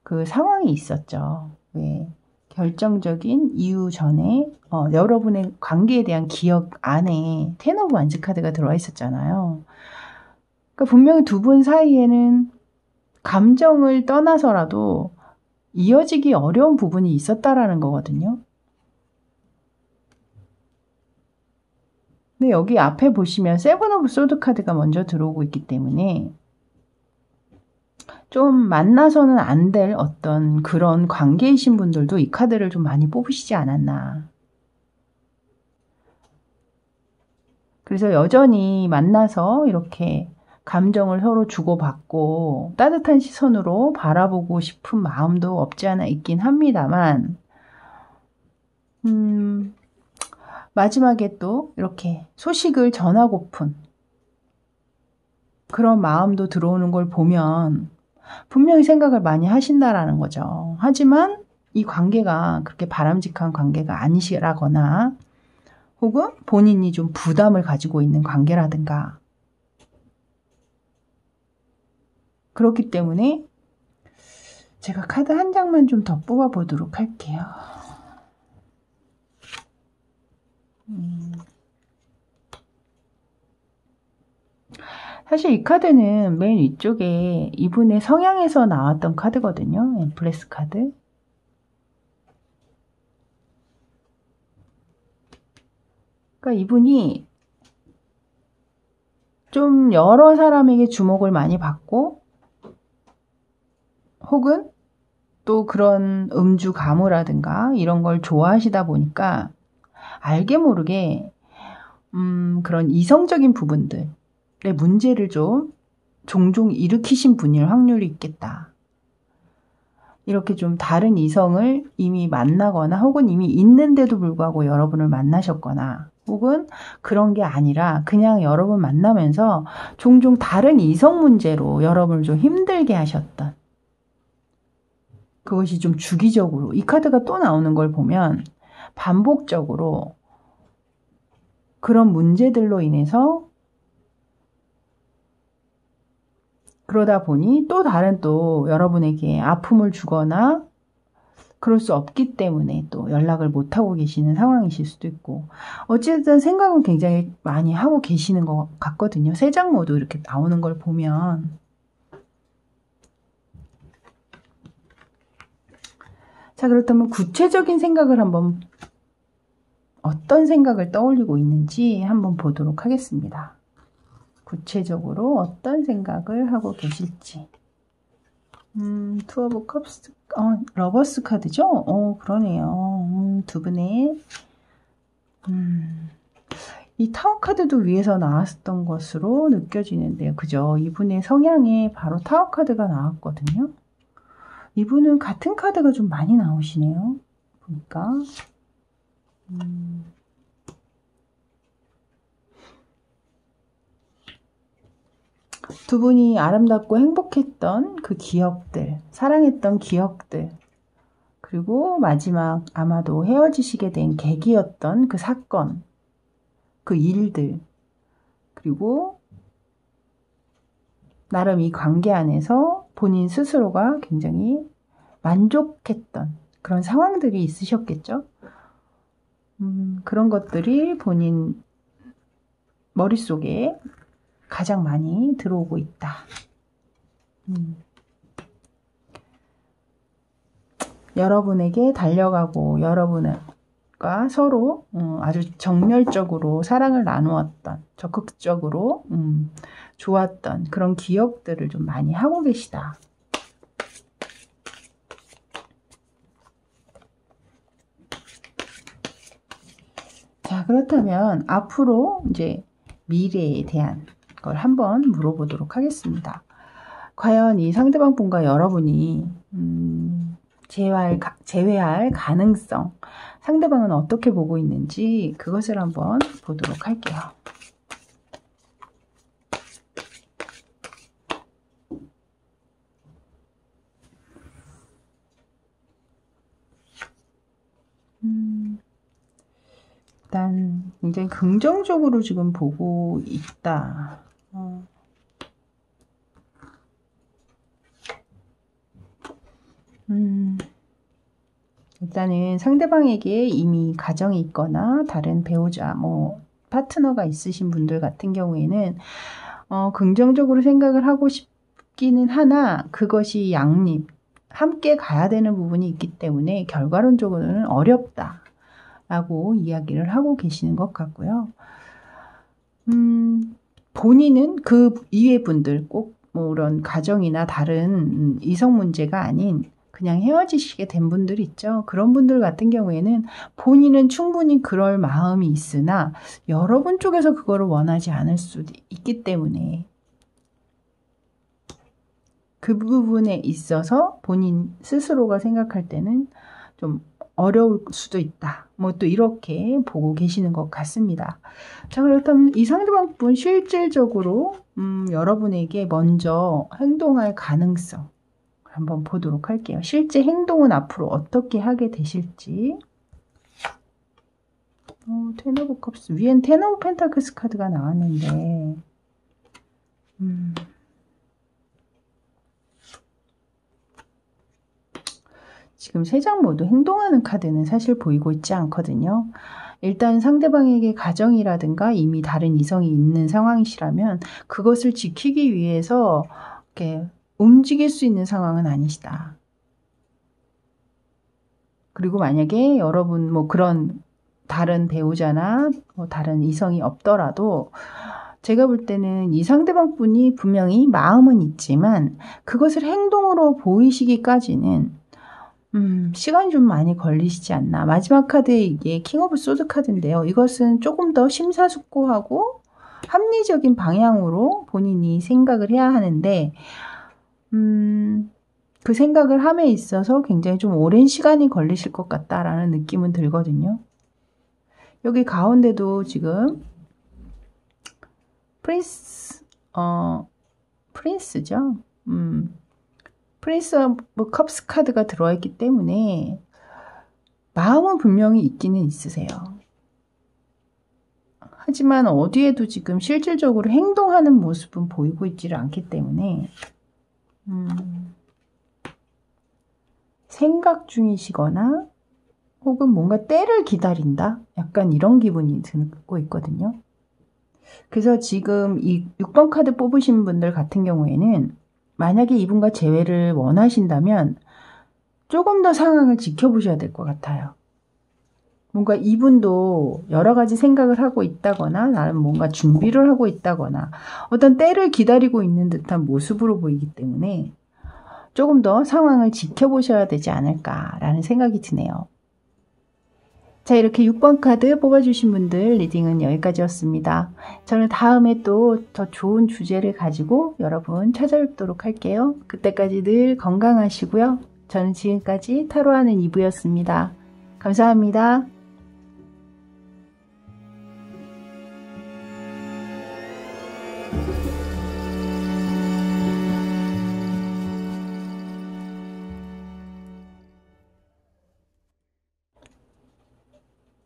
그 상황이 있었죠. 왜? 결정적인 이유 전에 여러분의 관계에 대한 기억 안에 텐 오브 완즈 카드가 들어와 있었잖아요. 그러니까 분명히 두 분 사이에는 감정을 떠나서라도 이어지기 어려운 부분이 있었다라는 거거든요. 근데 여기 앞에 보시면 세븐 오브 소드 카드가 먼저 들어오고 있기 때문에 좀 만나서는 안 될 어떤 그런 관계이신 분들도 이 카드를 좀 많이 뽑으시지 않았나. 그래서 여전히 만나서 이렇게 감정을 서로 주고받고 따뜻한 시선으로 바라보고 싶은 마음도 없지 않아 있긴 합니다만 마지막에 또 이렇게 소식을 전하고픈 그런 마음도 들어오는 걸 보면 분명히 생각을 많이 하신다라는 거죠. 하지만 이 관계가 그렇게 바람직한 관계가 아니시라거나 혹은 본인이 좀 부담을 가지고 있는 관계라든가. 그렇기 때문에 제가 카드 한 장만 좀 더 뽑아 보도록 할게요. 사실 이 카드는 맨 위쪽에 이분의 성향에서 나왔던 카드거든요. 엠프레스 카드. 그러니까 이분이 좀 여러 사람에게 주목을 많이 받고 혹은 또 그런 음주 가무라든가 이런 걸 좋아하시다 보니까 알게 모르게 그런 이성적인 부분들의 문제를 좀 종종 일으키신 분일 확률이 있겠다. 이렇게 좀 다른 이성을 이미 만나거나 혹은 이미 있는데도 불구하고 여러분을 만나셨거나 혹은 그런 게 아니라 그냥 여러분 만나면서 종종 다른 이성 문제로 여러분을 좀 힘들게 하셨던, 그것이 좀 주기적으로 이 카드가 또 나오는 걸 보면 반복적으로 그런 문제들로 인해서 그러다 보니 또 다른 또 여러분에게 아픔을 주거나 그럴 수 없기 때문에 또 연락을 못하고 계시는 상황이실 수도 있고, 어쨌든 생각은 굉장히 많이 하고 계시는 것 같거든요. 세 장 모두 이렇게 나오는 걸 보면. 자, 그렇다면 구체적인 생각을 한번, 어떤 생각을 떠올리고 있는지 한번 보도록 하겠습니다. 구체적으로 어떤 생각을 하고 계실지. 투 오브 컵스, 러버스 카드죠? 그러네요. 두 분의, 이 타워 카드도 위에서 나왔던 것으로 느껴지는데요. 그죠? 이분의 성향에 바로 타워 카드가 나왔거든요. 이분은 같은 카드가 좀 많이 나오시네요. 보니까. 두 분이 아름답고 행복했던 그 기억들, 사랑했던 기억들, 그리고 마지막 아마도 헤어지시게 된 계기였던 그 사건, 그 일들, 그리고 나름 이 관계 안에서 본인 스스로가 굉장히 만족했던 그런 상황들이 있으셨겠죠. 그런 것들이 본인 머릿속에 가장 많이 들어오고 있다. 여러분에게 달려가고 여러분과 서로 아주 정열적으로 사랑을 나누었던, 적극적으로 좋았던 그런 기억들을 좀 많이 하고 계시다. 자, 그렇다면 앞으로 이제 미래에 대한 걸 한번 물어보도록 하겠습니다. 과연 이 상대방 분과 여러분이 재회할 가능성, 상대방은 어떻게 보고 있는지 그것을 한번 보도록 할게요. 일단 굉장히 긍정적으로 지금 보고 있다. 일단은 상대방에게 이미 가정이 있거나 다른 배우자, 파트너가 있으신 분들 같은 경우에는 긍정적으로 생각을 하고 싶기는 하나 그것이 양립, 함께 가야 되는 부분이 있기 때문에 결과론적으로는 어렵다라고 이야기를 하고 계시는 것 같고요. 본인은 그 이외 분들 꼭 그런 가정이나 다른 이성 문제가 아닌 그냥 헤어지시게 된 분들 있죠. 그런 분들 같은 경우에는 본인은 충분히 그럴 마음이 있으나 여러분 쪽에서 그거를 원하지 않을 수도 있기 때문에 그 부분에 있어서 본인 스스로가 생각할 때는 좀 어려울 수도 있다. 또 이렇게 보고 계시는 것 같습니다. 자, 그렇다면 이 상대방 분 실질적으로 여러분에게 먼저 행동할 가능성 한번 보도록 할게요. 실제 행동은 앞으로 어떻게 하게 되실지. 텐 오브 컵스. 위엔 텐 오브 펜타클스 카드가 나왔는데, 지금 세 장 모두 행동하는 카드는 사실 보이고 있지 않거든요. 일단 상대방에게 가정이라든가 이미 다른 이성이 있는 상황이시라면 그것을 지키기 위해서 이렇게 움직일 수 있는 상황은 아니시다. 그리고 만약에 여러분 뭐 그런 다른 배우자나 뭐 다른 이성이 없더라도 제가 볼 때는 이 상대방 분이 분명히 마음은 있지만 그것을 행동으로 보이시기까지는 시간이 좀 많이 걸리시지 않나. 마지막 카드 이게 킹 오브 소드 카드인데요. 이것은 조금 더 심사숙고하고 합리적인 방향으로 본인이 생각을 해야 하는데 그 생각을 함에 있어서 굉장히 좀 오랜 시간이 걸리실 것 같다라는 느낌은 들거든요. 여기 가운데도 지금 프린스죠. 프린스 오브 컵스 카드가 들어와 있기 때문에 마음은 분명히 있기는 있으세요. 하지만 어디에도 지금 실질적으로 행동하는 모습은 보이고 있지를 않기 때문에 생각 중이시거나 혹은 뭔가 때를 기다린다? 약간 이런 기분이 들고 있거든요. 그래서 지금 이 6번 카드 뽑으신 분들 같은 경우에는 만약에 이분과 재회를 원하신다면 조금 더 상황을 지켜보셔야 될 것 같아요. 뭔가 이분도 여러 가지 생각을 하고 있다거나 나는 뭔가 준비를 하고 있다거나 어떤 때를 기다리고 있는 듯한 모습으로 보이기 때문에 조금 더 상황을 지켜보셔야 되지 않을까라는 생각이 드네요. 자, 이렇게 6번 카드 뽑아주신 분들 리딩은 여기까지였습니다. 저는 다음에 또 더 좋은 주제를 가지고 여러분 찾아뵙도록 할게요. 그때까지 늘 건강하시고요. 저는 지금까지 타로하는 이브였습니다. 감사합니다.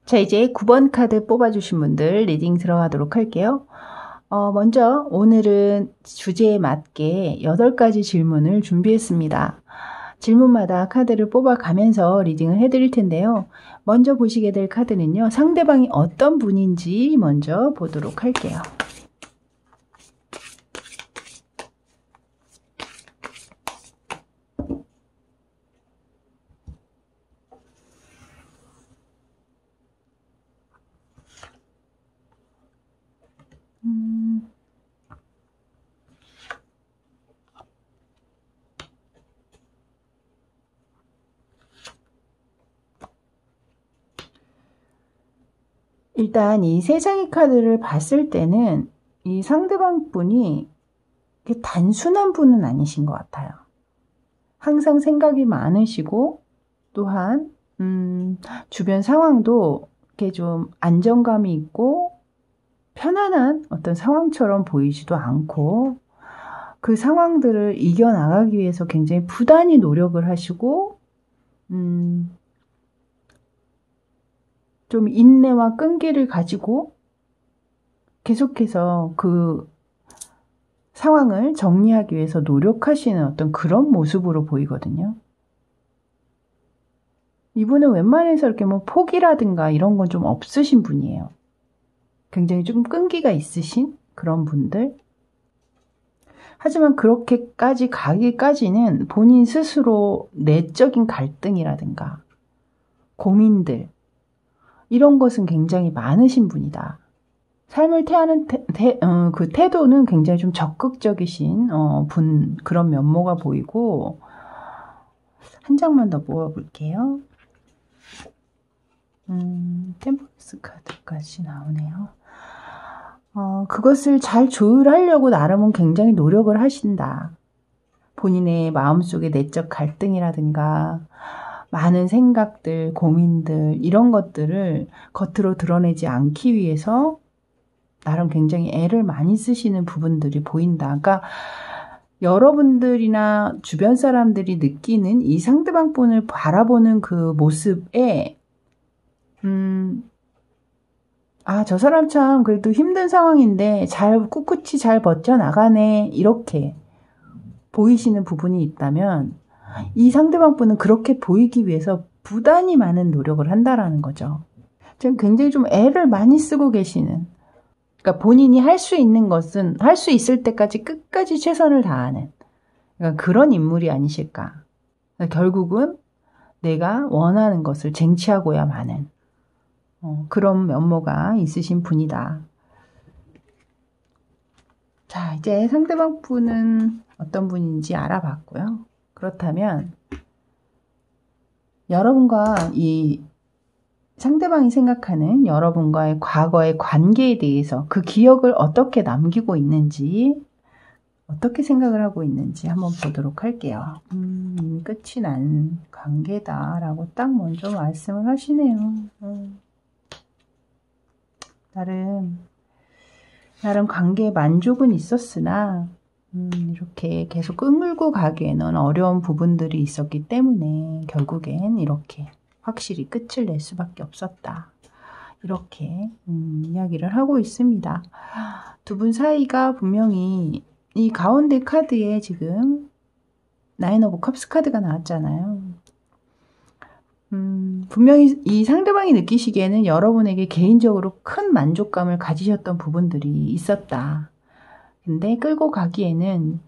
자, 이제 9번 카드 뽑아주신 분들 리딩 들어가도록 할게요. 먼저 오늘은 주제에 맞게 8가지 질문을 준비했습니다. 질문마다 카드를 뽑아가면서 리딩을 해드릴 텐데요. 먼저 보시게 될 카드는요. 상대방이 어떤 분인지 먼저 보도록 할게요. 일단 이 세 장의 카드를 봤을 때는 이 상대방 분이 단순한 분은 아니신 것 같아요. 항상 생각이 많으시고 또한 주변 상황도 이렇게 좀 안정감이 있고 편안한 어떤 상황처럼 보이지도 않고 그 상황들을 이겨나가기 위해서 굉장히 부단히 노력을 하시고 좀 인내와 끈기를 가지고 계속해서 그 상황을 정리하기 위해서 노력하시는 어떤 그런 모습으로 보이거든요. 이분은 웬만해서 이렇게 뭐 포기라든가 이런 건 좀 없으신 분이에요. 굉장히 좀 끈기가 있으신 그런 분들. 하지만 그렇게까지 가기까지는 본인 스스로 내적인 갈등이라든가 고민들 이런 것은 굉장히 많으신 분이다. 삶을 태하는 그 태도는 굉장히 좀 적극적이신 그런 면모가 보이고 한 장만 더 뽑아볼게요. 템퍼런스 카드까지 나오네요. 그것을 잘 조율하려고 나름은 굉장히 노력을 하신다. 본인의 마음속의 내적 갈등이라든가 많은 생각들, 고민들 이런 것들을 겉으로 드러내지 않기 위해서 나름 굉장히 애를 많이 쓰시는 부분들이 보인다. 그러니까 여러분들이나 주변 사람들이 느끼는 이 상대방 분을 바라보는 그 모습에 아, 저 사람 참 그래도 힘든 상황인데 꿋꿋이 잘 버텨나가네. 이렇게 보이시는 부분이 있다면 이 상대방 분은 그렇게 보이기 위해서 부단히 많은 노력을 한다라는 거죠. 지금 굉장히 좀 애를 많이 쓰고 계시는, 그러니까 본인이 할 수 있는 것은 할 수 있을 때까지 끝까지 최선을 다하는, 그러니까 그런 인물이 아니실까. 그러니까 결국은 내가 원하는 것을 쟁취하고야 마는 그런 면모가 있으신 분이다. 자, 이제 상대방 분은 어떤 분인지 알아봤고요. 그렇다면 여러분과 이 상대방이 생각하는 여러분과의 과거의 관계에 대해서 그 기억을 어떻게 남기고 있는지, 어떻게 생각을 하고 있는지 한번 보도록 할게요. 이미 끝이 난 관계다라고 딱 먼저 말씀을 하시네요. 나름 관계에 만족은 있었으나 이렇게 계속 끌고 가기에는 어려운 부분들이 있었기 때문에 결국엔 이렇게 확실히 끝을 낼 수밖에 없었다. 이렇게 이야기를 하고 있습니다. 두 분 사이가 분명히 이 가운데 카드에 지금 나인 오브 컵스 카드가 나왔잖아요. 분명히 이 상대방이 느끼시기에는 여러분에게 개인적으로 큰 만족감을 가지셨던 부분들이 있었다. 근데 끌고 가기에는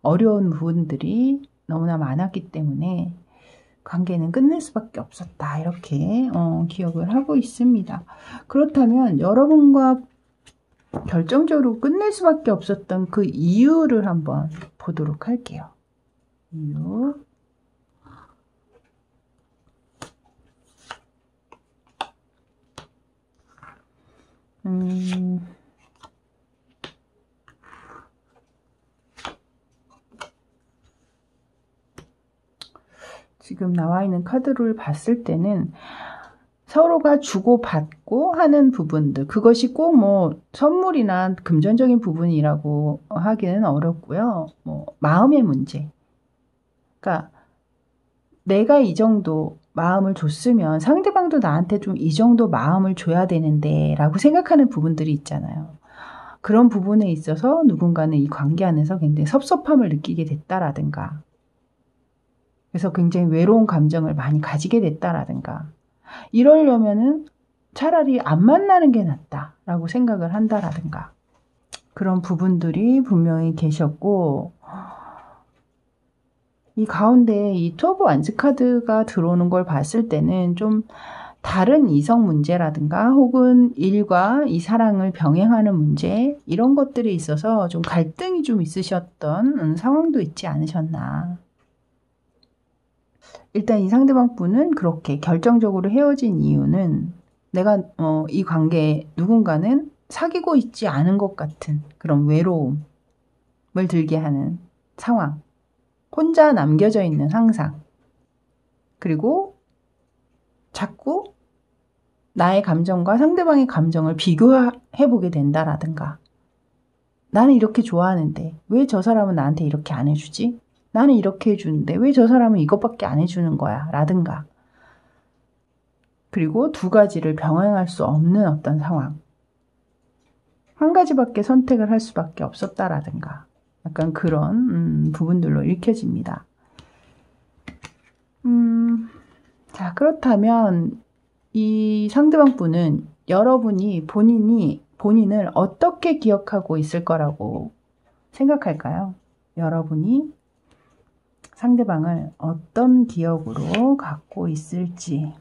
어려운 부분들이 너무나 많았기 때문에 관계는 끝낼 수밖에 없었다. 이렇게 기억을 하고 있습니다. 그렇다면 여러분과 결정적으로 끝낼 수밖에 없었던 그 이유를 한번 보도록 할게요. 이유. 지금 나와 있는 카드를 봤을 때는 서로가 주고받고 하는 부분들, 그것이 꼭 뭐 선물이나 금전적인 부분이라고 하기는 어렵고요. 뭐 마음의 문제. 그러니까 내가 이 정도 마음을 줬으면 상대방도 나한테 좀 이 정도 마음을 줘야 되는데 라고 생각하는 부분들이 있잖아요. 그런 부분에 있어서 누군가는 이 관계 안에서 굉장히 섭섭함을 느끼게 됐다라든가, 그래서 굉장히 외로운 감정을 많이 가지게 됐다라든가, 이러려면은 차라리 안 만나는 게 낫다라고 생각을 한다라든가, 그런 부분들이 분명히 계셨고, 이 가운데 이 투 오브 완즈 카드가 들어오는 걸 봤을 때는 좀 다른 이성 문제라든가 혹은 일과 이 사랑을 병행하는 문제, 이런 것들에 있어서 좀 갈등이 좀 있으셨던 상황도 있지 않으셨나. 일단 이 상대방 분은 그렇게 결정적으로 헤어진 이유는 내가 이 관계에 누군가는 사귀고 있지 않은 것 같은 그런 외로움을 들게 하는 상황, 혼자 남겨져 있는 상상, 그리고 자꾸 나의 감정과 상대방의 감정을 비교해보게 된다라든가, 나는 이렇게 좋아하는데 왜 저 사람은 나한테 이렇게 안 해주지? 나는 이렇게 해주는데 왜 저 사람은 이것밖에 안 해주는 거야? 라든가, 그리고 두 가지를 병행할 수 없는 어떤 상황, 한 가지밖에 선택을 할 수밖에 없었다라든가, 약간 그런 부분들로 읽혀집니다. 자, 그렇다면 이 상대방 분은 여러분이 본인을 어떻게 기억하고 있을 거라고 생각할까요? 여러분이 상대방을 어떤 기억으로 갖고 있을지.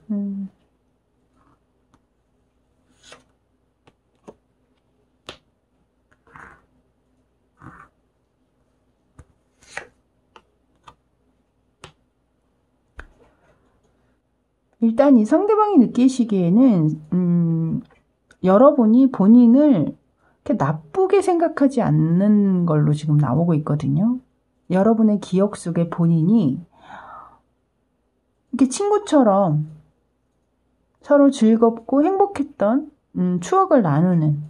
일단 이 상대방이 느끼시기에는 여러분이 본인을 이렇게 나쁘게 생각하지 않는 걸로 지금 나오고 있거든요. 여러분의 기억 속에 본인이 이렇게 친구처럼 서로 즐겁고 행복했던 추억을 나누는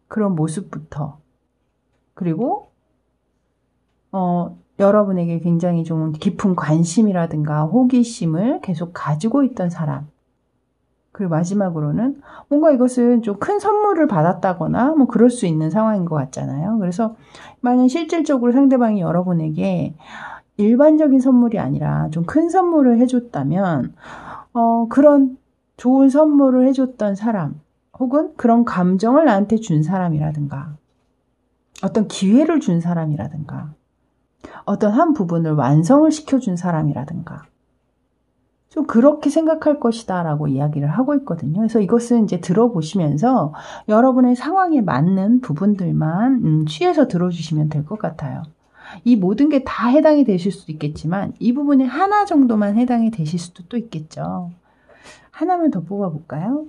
그런 모습부터, 그리고 여러분에게 굉장히 좀 깊은 관심이라든가 호기심을 계속 가지고 있던 사람, 그리고 마지막으로는 뭔가 이것은 좀 큰 선물을 받았다거나 뭐 그럴 수 있는 상황인 것 같잖아요. 그래서 만약 실질적으로 상대방이 여러분에게 일반적인 선물이 아니라 좀 큰 선물을 해줬다면 그런 좋은 선물을 해줬던 사람 혹은 그런 감정을 나한테 준 사람이라든가 어떤 기회를 준 사람이라든가 어떤 한 부분을 완성을 시켜준 사람이라든가 좀 그렇게 생각할 것이다 라고 이야기를 하고 있거든요. 그래서 이것은 이제 들어보시면서 여러분의 상황에 맞는 부분들만 취해서 들어주시면 될 것 같아요. 이 모든 게 다 해당이 되실 수도 있겠지만 이 부분에 하나 정도만 해당이 되실 수도 또 있겠죠. 하나만 더 뽑아볼까요?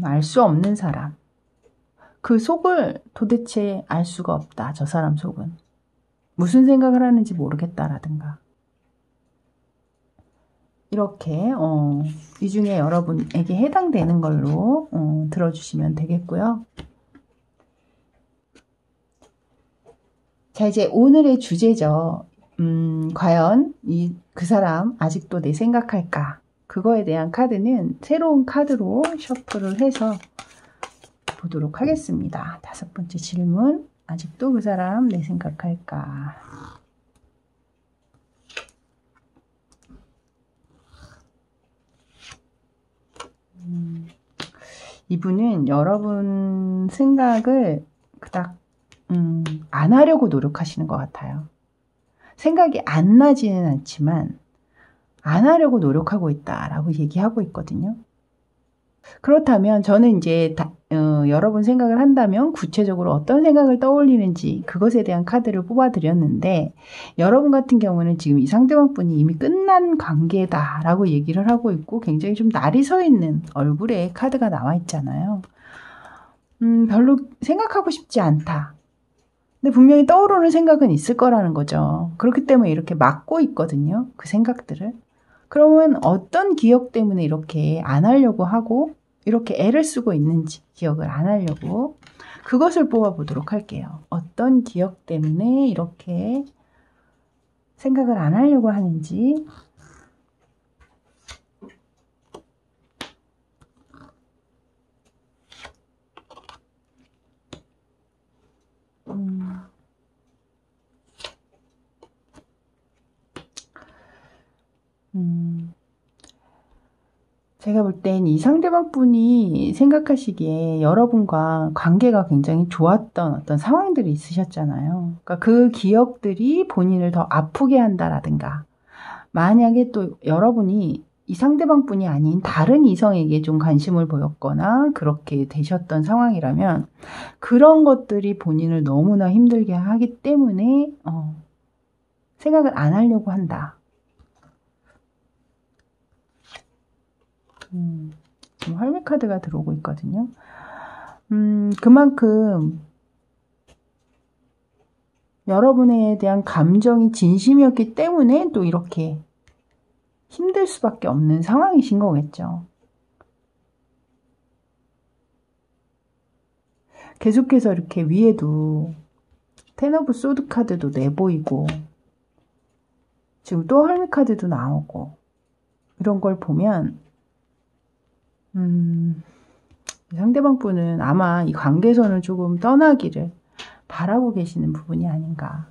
알 수 없는 사람. 그 속을 도대체 알 수가 없다. 저 사람 속은. 무슨 생각을 하는지 모르겠다라든가. 이렇게 이 중에 여러분에게 해당되는 걸로 들어주시면 되겠고요. 자, 이제 오늘의 주제죠. 과연 그 사람 아직도 내 생각할까? 그거에 대한 카드는 새로운 카드로 셔플을 해서 보도록 하겠습니다. 5번째 질문. 아직도 그 사람 내 생각할까? 이분은 여러분 생각을 그닥 안 하려고 노력하시는 것 같아요. 생각이 안 나지는 않지만 안 하려고 노력하고 있다라고 얘기하고 있거든요. 그렇다면 저는 이제 여러분 생각을 한다면 구체적으로 어떤 생각을 떠올리는지 그것에 대한 카드를 뽑아드렸는데 여러분 같은 경우는 지금 이 상대방 분이 이미 끝난 관계다라고 얘기를 하고 있고 굉장히 좀 날이 서 있는 얼굴에 카드가 나와 있잖아요. 별로 생각하고 싶지 않다. 근데 분명히 떠오르는 생각은 있을 거라는 거죠. 그렇기 때문에 이렇게 막고 있거든요. 그 생각들을. 그러면 어떤 기억 때문에 이렇게 안 하려고 하고 이렇게 애를 쓰고 있는지 기억을 안 하려고 그것을 뽑아보도록 할게요. 어떤 기억 때문에 이렇게 생각을 안 하려고 하는지 제가 볼 땐 이 상대방 분이 생각하시기에 여러분과 관계가 굉장히 좋았던 어떤 상황들이 있으셨잖아요. 그러니까 그 기억들이 본인을 더 아프게 한다라든가 만약에 또 여러분이 이 상대방 분이 아닌 다른 이성에게 좀 관심을 보였거나 그렇게 되셨던 상황이라면 그런 것들이 본인을 너무나 힘들게 하기 때문에 생각을 안 하려고 한다. 지금 할매 카드가 들어오고 있거든요. 그만큼 여러분에 대한 감정이 진심이었기 때문에 또 이렇게 힘들 수밖에 없는 상황이신 거겠죠. 계속해서 이렇게 위에도 텐 오브 소드 카드도 내보이고 지금 또 헐미 카드도 나오고 이런 걸 보면 상대방 분은 아마 이 관계에서는 조금 떠나기를 바라고 계시는 부분이 아닌가.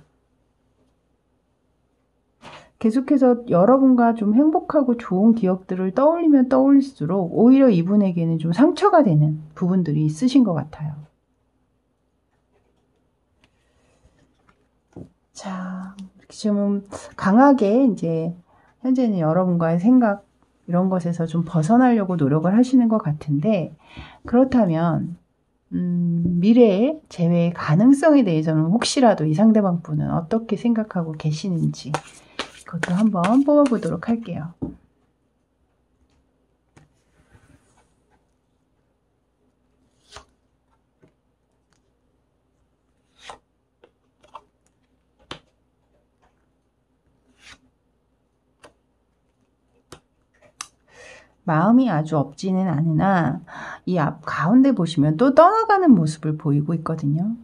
계속해서 여러분과 좀 행복하고 좋은 기억들을 떠올리면 떠올릴수록 오히려 이분에게는 좀 상처가 되는 부분들이 있으신 것 같아요. 자, 지금 강하게 이제 현재는 여러분과의 생각 이런 것에서 좀 벗어나려고 노력을 하시는 것 같은데 그렇다면 미래의 재회의 가능성에 대해서는 혹시라도 이 상대방 분은 어떻게 생각하고 계시는지 그것도 한번 뽑아보도록 할게요. 마음이 아주 없지는 않으나 이 앞 가운데 보시면 또 떠나가는 모습을 보이고 있거든요.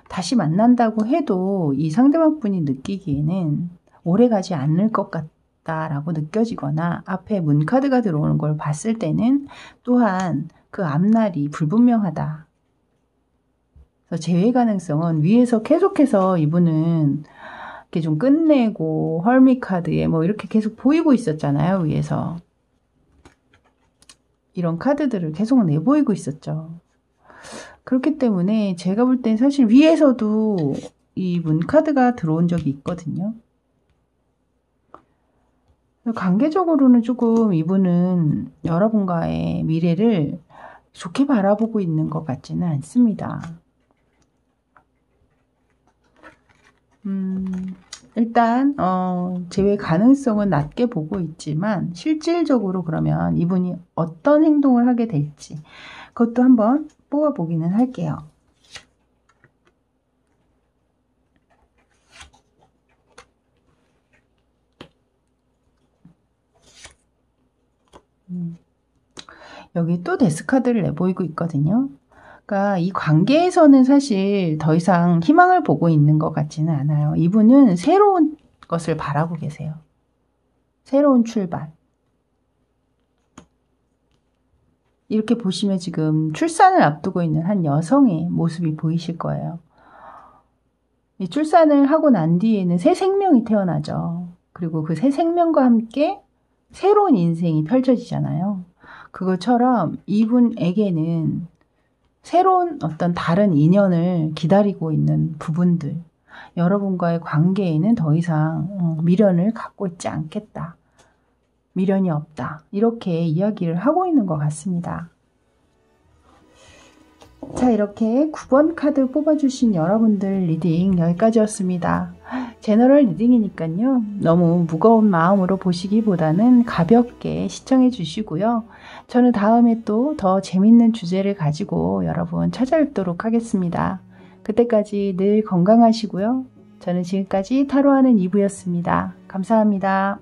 다시 만난다고 해도 이 상대방 분이 느끼기에는 오래가지 않을 것 다라고 느껴지거나 앞에 문카드가 들어오는 걸 봤을 때는 또한 그 앞날이 불분명하다. 그래서 재회 가능성은 위에서 계속해서 이분은 이렇게 좀 끝내고 헐밋 카드에 뭐 이렇게 계속 보이고 있었잖아요. 위에서 이런 카드들을 계속 내보이고 있었죠. 그렇기 때문에 제가 볼 땐 사실 위에서도 이 문카드가 들어온 적이 있거든요. 관계적으로는 조금 이분은 여러분과의 미래를 좋게 바라보고 있는 것 같지는 않습니다. 일단 재회 가능성은 낮게 보고 있지만 실질적으로 그러면 이분이 어떤 행동을 하게 될지 그것도 한번 뽑아보기는 할게요. 여기 또 데스카드를 내보이고 있거든요. 그러니까 이 관계에서는 사실 더 이상 희망을 보고 있는 것 같지는 않아요. 이분은 새로운 것을 바라고 계세요. 새로운 출발. 이렇게 보시면 지금 출산을 앞두고 있는 한 여성의 모습이 보이실 거예요. 이 출산을 하고 난 뒤에는 새 생명이 태어나죠. 그리고 그 새 생명과 함께 새로운 인생이 펼쳐지잖아요. 그것처럼 이분에게는 새로운 어떤 다른 인연을 기다리고 있는 부분들, 여러분과의 관계에는 더 이상 미련을 갖고 있지 않겠다. 미련이 없다. 이렇게 이야기를 하고 있는 것 같습니다. 자, 이렇게 9번 카드 뽑아주신 여러분들 리딩 여기까지였습니다. 제너럴 리딩이니까요. 너무 무거운 마음으로 보시기보다는 가볍게 시청해 주시고요. 저는 다음에 또 더 재밌는 주제를 가지고 여러분 찾아뵙도록 하겠습니다. 그때까지 늘 건강하시고요. 저는 지금까지 타로하는 이브였습니다. 감사합니다.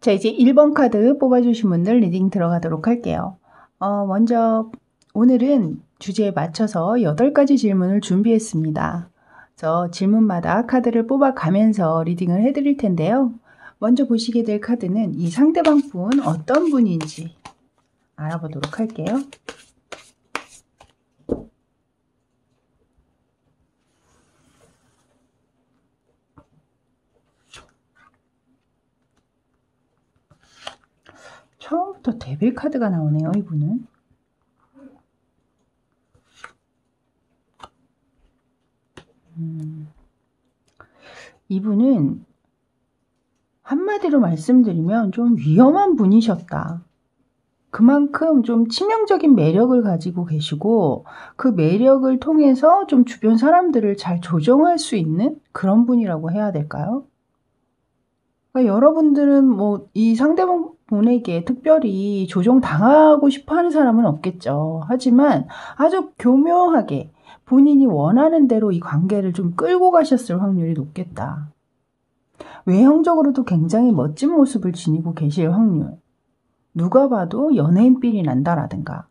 자, 이제 1번 카드 뽑아주신 분들 리딩 들어가도록 할게요. 먼저 오늘은 주제에 맞춰서 8가지 질문을 준비했습니다. 저 질문마다 카드를 뽑아가면서 리딩을 해드릴 텐데요. 먼저 보시게 될 카드는 이 상대방 분 어떤 분인지 알아보도록 할게요. 처음부터 데빌 카드가 나오네요, 이분은. 이분은 한마디로 말씀드리면 좀 위험한 분이셨다. 그만큼 좀 치명적인 매력을 가지고 계시고 그 매력을 통해서 좀 주변 사람들을 잘 조정할 수 있는 그런 분이라고 해야 될까요? 그러니까 여러분들은 뭐 이 상대방분에게 특별히 조정당하고 싶어하는 사람은 없겠죠. 하지만 아주 교묘하게 본인이 원하는 대로 이 관계를 좀 끌고 가셨을 확률이 높겠다. 외형적으로도 굉장히 멋진 모습을 지니고 계실 확률. 누가 봐도 연예인삘이 난다라든가.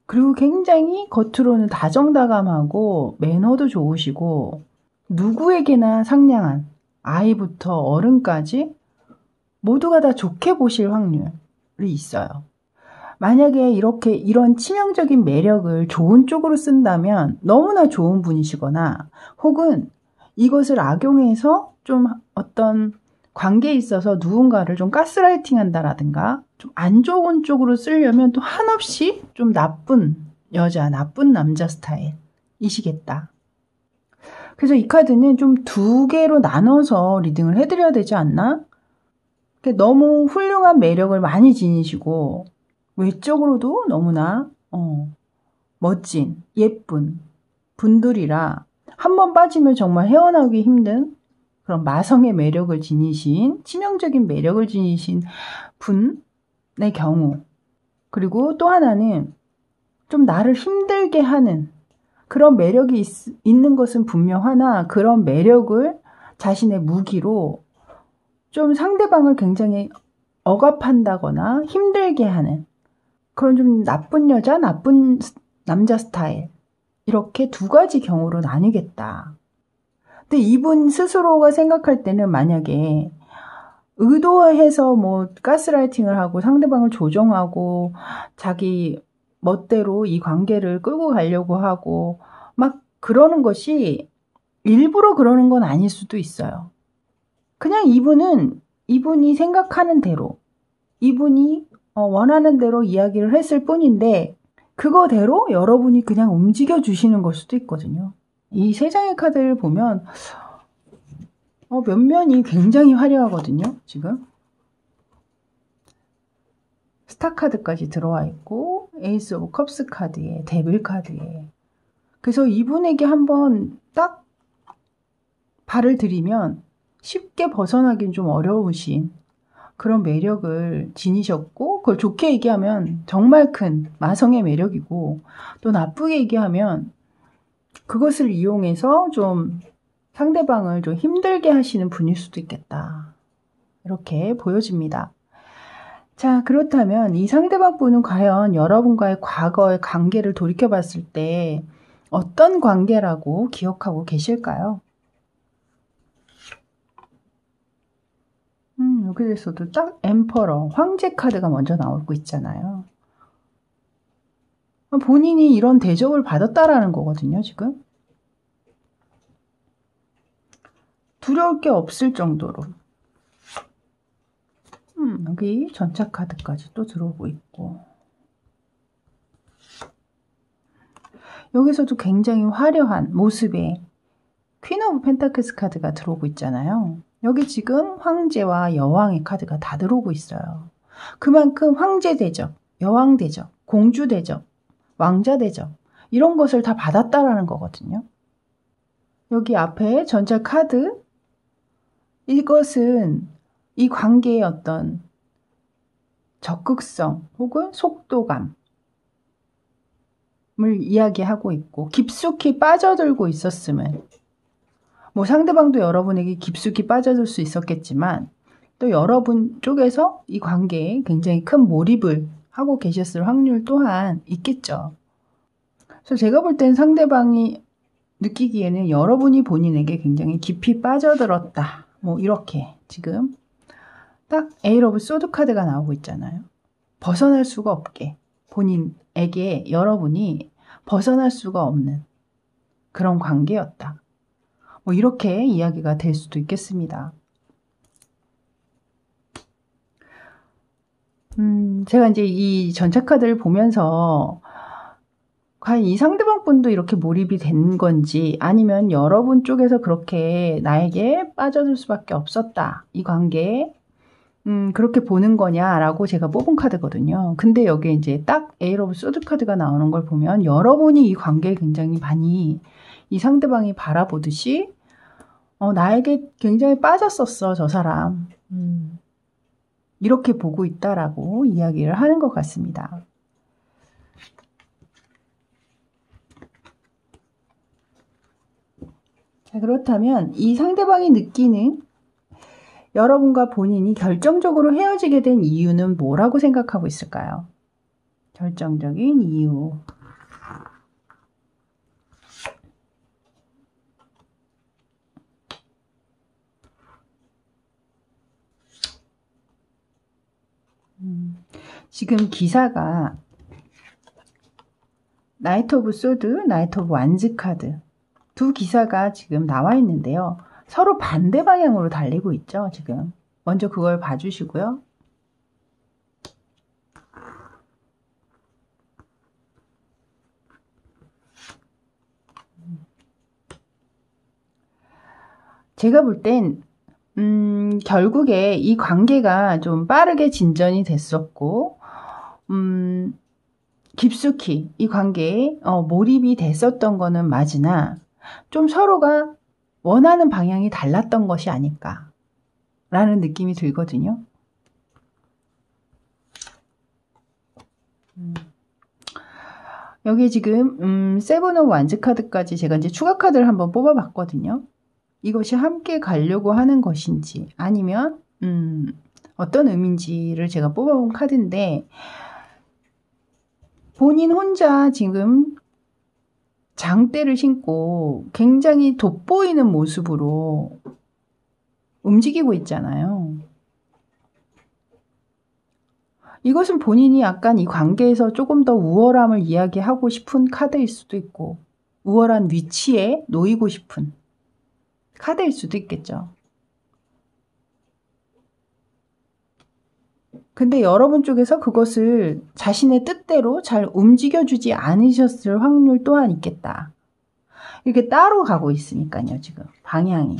그리고 굉장히 겉으로는 다정다감하고 매너도 좋으시고 누구에게나 상냥한 아이부터 어른까지 모두가 다 좋게 보실 확률이 있어요. 만약에 이렇게 이런 치명적인 매력을 좋은 쪽으로 쓴다면 너무나 좋은 분이시거나 혹은 이것을 악용해서 좀 어떤 관계에 있어서 누군가를 좀 가스라이팅 한다라든가 좀 안 좋은 쪽으로 쓰려면 또 한없이 좀 나쁜 여자, 나쁜 남자 스타일이시겠다. 그래서 이 카드는 좀 2개로 나눠서 리딩을 해드려야 되지 않나? 너무 훌륭한 매력을 많이 지니시고 외적으로도 너무나 멋진, 예쁜 분들이라 한번 빠지면 정말 헤어나오기 힘든 그런 마성의 매력을 지니신, 치명적인 매력을 지니신 분의 경우, 그리고 또 하나는 좀 나를 힘들게 하는 그런 매력이 있는 것은 분명하나 그런 매력을 자신의 무기로 좀 상대방을 굉장히 억압한다거나 힘들게 하는 그런 좀 나쁜 여자, 나쁜 남자 스타일 이렇게 두 가지 경우로 나뉘겠다. 근데 이분 스스로가 생각할 때는 만약에 의도해서 뭐 가스라이팅을 하고 상대방을 조종하고 자기 멋대로 이 관계를 끌고 가려고 하고 막 그러는 것이 일부러 그러는 건 아닐 수도 있어요. 그냥 이분이 생각하는 대로 이분이 원하는 대로 이야기를 했을 뿐인데 그거대로 여러분이 그냥 움직여 주시는 걸 수도 있거든요. 이 세 장의 카드를 보면 면면이 굉장히 화려하거든요. 지금 스타 카드까지 들어와 있고 에이스 오브 컵스 카드에 데빌 카드에 그래서 이분에게 한번 딱 발을 들이면 쉽게 벗어나긴 좀 어려우신 그런 매력을 지니셨고 그걸 좋게 얘기하면 정말 큰 마성의 매력이고 또 나쁘게 얘기하면 그것을 이용해서 좀 상대방을 좀 힘들게 하시는 분일 수도 있겠다. 이렇게 보여집니다. 자, 그렇다면 이 상대방 분은 과연 여러분과의 과거의 관계를 돌이켜봤을 때 어떤 관계라고 기억하고 계실까요? 여기에서도 딱 엠퍼러, 황제 카드가 먼저 나오고 있잖아요. 본인이 이런 대접을 받았다라는 거거든요, 지금. 두려울 게 없을 정도로. 여기 전차 카드까지 또 들어오고 있고. 여기서도 굉장히 화려한 모습의 퀸 오브 펜타클스 카드가 들어오고 있잖아요. 여기 지금 황제와 여왕의 카드가 다 들어오고 있어요. 그만큼 황제 대접, 여왕 대접, 공주 대접, 왕자 대접 이런 것을 다 받았다라는 거거든요. 여기 앞에 전차 카드 이것은 이 관계의 어떤 적극성 혹은 속도감을 이야기하고 있고 깊숙이 빠져들고 있었음을 뭐 상대방도 여러분에게 깊숙이 빠져들 수 있었겠지만 또 여러분 쪽에서 이 관계에 굉장히 큰 몰입을 하고 계셨을 확률 또한 있겠죠. 그래서 제가 볼 땐 상대방이 느끼기에는 여러분이 본인에게 굉장히 깊이 빠져들었다. 뭐 이렇게 지금 딱 에이 오브 소드 카드가 나오고 있잖아요. 벗어날 수가 없게 본인에게 여러분이 벗어날 수가 없는 그런 관계였다. 뭐 이렇게 이야기가 될 수도 있겠습니다. 제가 이제 이 전차 카드를 보면서 과연 이 상대방 분도 이렇게 몰입이 된 건지 아니면 여러분 쪽에서 그렇게 나에게 빠져들 수밖에 없었다. 이 관계에 그렇게 보는 거냐라고 제가 뽑은 카드거든요. 근데 여기에 이제 딱 에이 오브 소드 카드가 나오는 걸 보면 여러분이 이 관계에 굉장히 많이 이 상대방이 바라보듯이 나에게 굉장히 빠졌었어 저 사람. 이렇게 보고 있다라고 이야기를 하는 것 같습니다. 자, 그렇다면 이 상대방이 느끼는 여러분과 본인이 결정적으로 헤어지게 된 이유는 뭐라고 생각하고 있을까요? 결정적인 이유. 지금 기사가 나이트 오브 소드, 나이트 오브 완즈 카드 두 기사가 지금 나와 있는데요. 서로 반대 방향으로 달리고 있죠. 지금 먼저 그걸 봐주시고요. 제가 볼 땐 결국에 이 관계가 좀 빠르게 진전이 됐었고 깊숙이 이 관계에 몰입이 됐었던 거는 맞으나 좀 서로가 원하는 방향이 달랐던 것이 아닐까 라는 느낌이 들거든요. 여기 지금 세븐 오브 완즈 카드까지 제가 이제 추가 카드를 한번 뽑아봤거든요. 이것이 함께 가려고 하는 것인지 아니면 어떤 의미인지를 제가 뽑아본 카드인데, 본인 혼자 지금 장대를 신고 굉장히 돋보이는 모습으로 움직이고 있잖아요. 이것은 본인이 약간 이 관계에서 조금 더 우월함을 이야기하고 싶은 카드일 수도 있고, 우월한 위치에 놓이고 싶은 카드일 수도 있겠죠. 근데 여러분 쪽에서 그것을 자신의 뜻대로 잘 움직여주지 않으셨을 확률 또한 있겠다. 이렇게 따로 가고 있으니까요, 지금 방향이.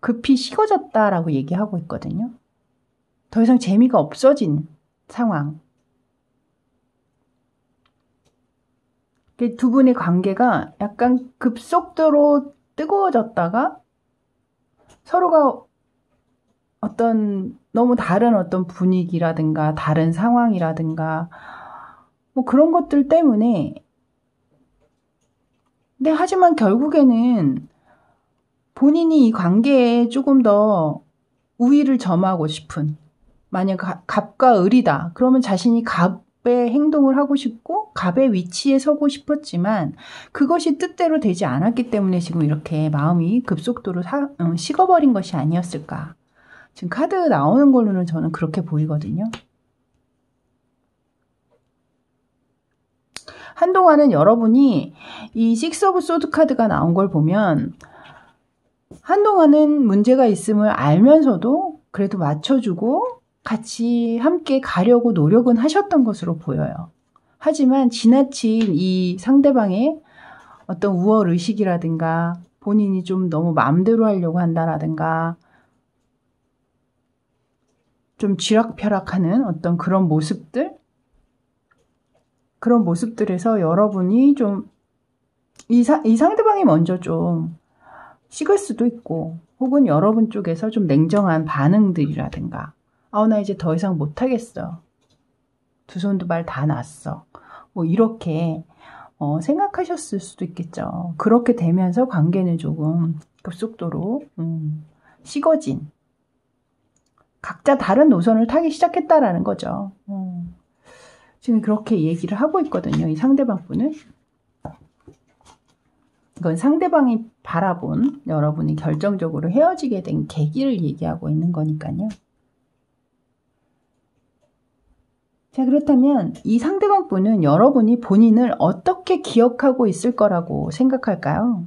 급히 식어졌다라고 얘기하고 있거든요. 더 이상 재미가 없어진 상황. 두 분의 관계가 약간 급속도로 뜨거워졌다가 서로가 어떤 너무 다른 어떤 분위기라든가 다른 상황이라든가 뭐 그런 것들 때문에, 근데 하지만 결국에는 본인이 이 관계에 조금 더 우위를 점하고 싶은, 만약 갑과 을이다 그러면 자신이 갑의 행동을 하고 싶고 갑의 위치에 서고 싶었지만 그것이 뜻대로 되지 않았기 때문에 지금 이렇게 마음이 급속도로 식어버린 것이 아니었을까. 지금 카드 나오는 걸로는 저는 그렇게 보이거든요. 한동안은 여러분이 이 식스 오브 소드 카드가 나온 걸 보면 한동안은 문제가 있음을 알면서도 그래도 맞춰주고 같이 함께 가려고 노력은 하셨던 것으로 보여요. 하지만 지나친 이 상대방의 어떤 우월의식이라든가 본인이 좀 너무 마음대로 하려고 한다라든가 좀 쥐락펴락하는 어떤 그런 모습들, 그런 모습들에서 여러분이 좀 이 상대방이 먼저 좀 식을 수도 있고, 혹은 여러분 쪽에서 좀 냉정한 반응들이라든가, 나 이제 더 이상 못하겠어, 두 손 두 발 다 났어, 뭐 이렇게 생각하셨을 수도 있겠죠. 그렇게 되면서 관계는 조금 급속도로 식어진, 각자 다른 노선을 타기 시작했다라는 거죠. 지금 그렇게 얘기를 하고 있거든요, 이 상대방 분은. 이건 상대방이 바라본 여러분이 결정적으로 헤어지게 된 계기를 얘기하고 있는 거니까요. 자, 그렇다면 이 상대방 분은 여러분이 본인을 어떻게 기억하고 있을 거라고 생각할까요?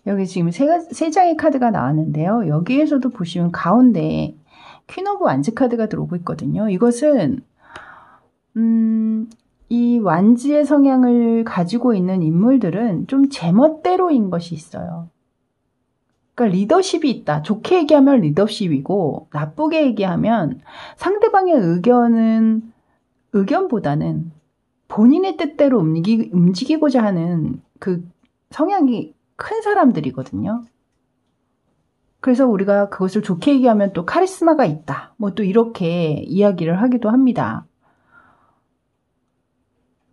여기 지금 세 장의 카드가 나왔는데요. 여기에서도 보시면 가운데 퀸 오브 완즈 카드가 들어오고 있거든요. 이것은 이 완즈의 성향을 가지고 있는 인물들은 좀 제멋대로인 것이 있어요. 그러니까 리더십이 있다. 좋게 얘기하면 리더십이고, 나쁘게 얘기하면 상대방의 의견보다는 본인의 뜻대로 움직이고자 하는 그 성향이 큰 사람들이거든요. 그래서 우리가 그것을 좋게 얘기하면 또 카리스마가 있다, 뭐 또 이렇게 이야기를 하기도 합니다.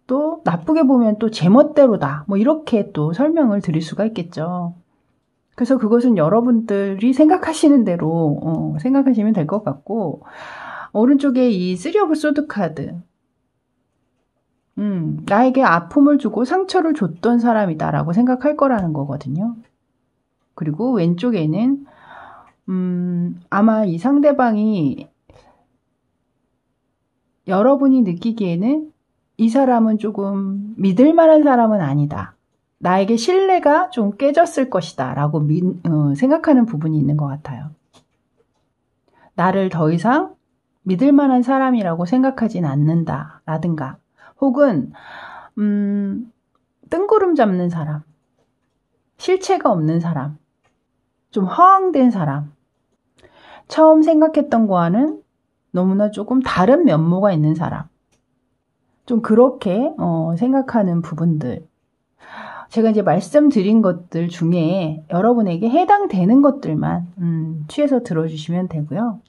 또 나쁘게 보면 또 제멋대로다, 뭐 이렇게 또 설명을 드릴 수가 있겠죠. 그래서 그것은 여러분들이 생각하시는 대로 생각하시면 될 것 같고, 오른쪽에 이 쓰리 오브 소드 카드, 나에게 아픔을 주고 상처를 줬던 사람이다라고 생각할 거라는 거거든요. 그리고 왼쪽에는 아마 이 상대방이 여러분이 느끼기에는 이 사람은 조금 믿을 만한 사람은 아니다, 나에게 신뢰가 좀 깨졌을 것이다 라고 생각하는 부분이 있는 것 같아요. 나를 더 이상 믿을 만한 사람이라고 생각하진 않는다 라든가, 혹은 뜬구름 잡는 사람, 실체가 없는 사람, 좀 허황된 사람, 처음 생각했던 거와는 너무나 조금 다른 면모가 있는 사람, 좀 그렇게 생각하는 부분들. 제가 이제 말씀드린 것들 중에 여러분에게 해당되는 것들만 취해서 들어주시면 되고요.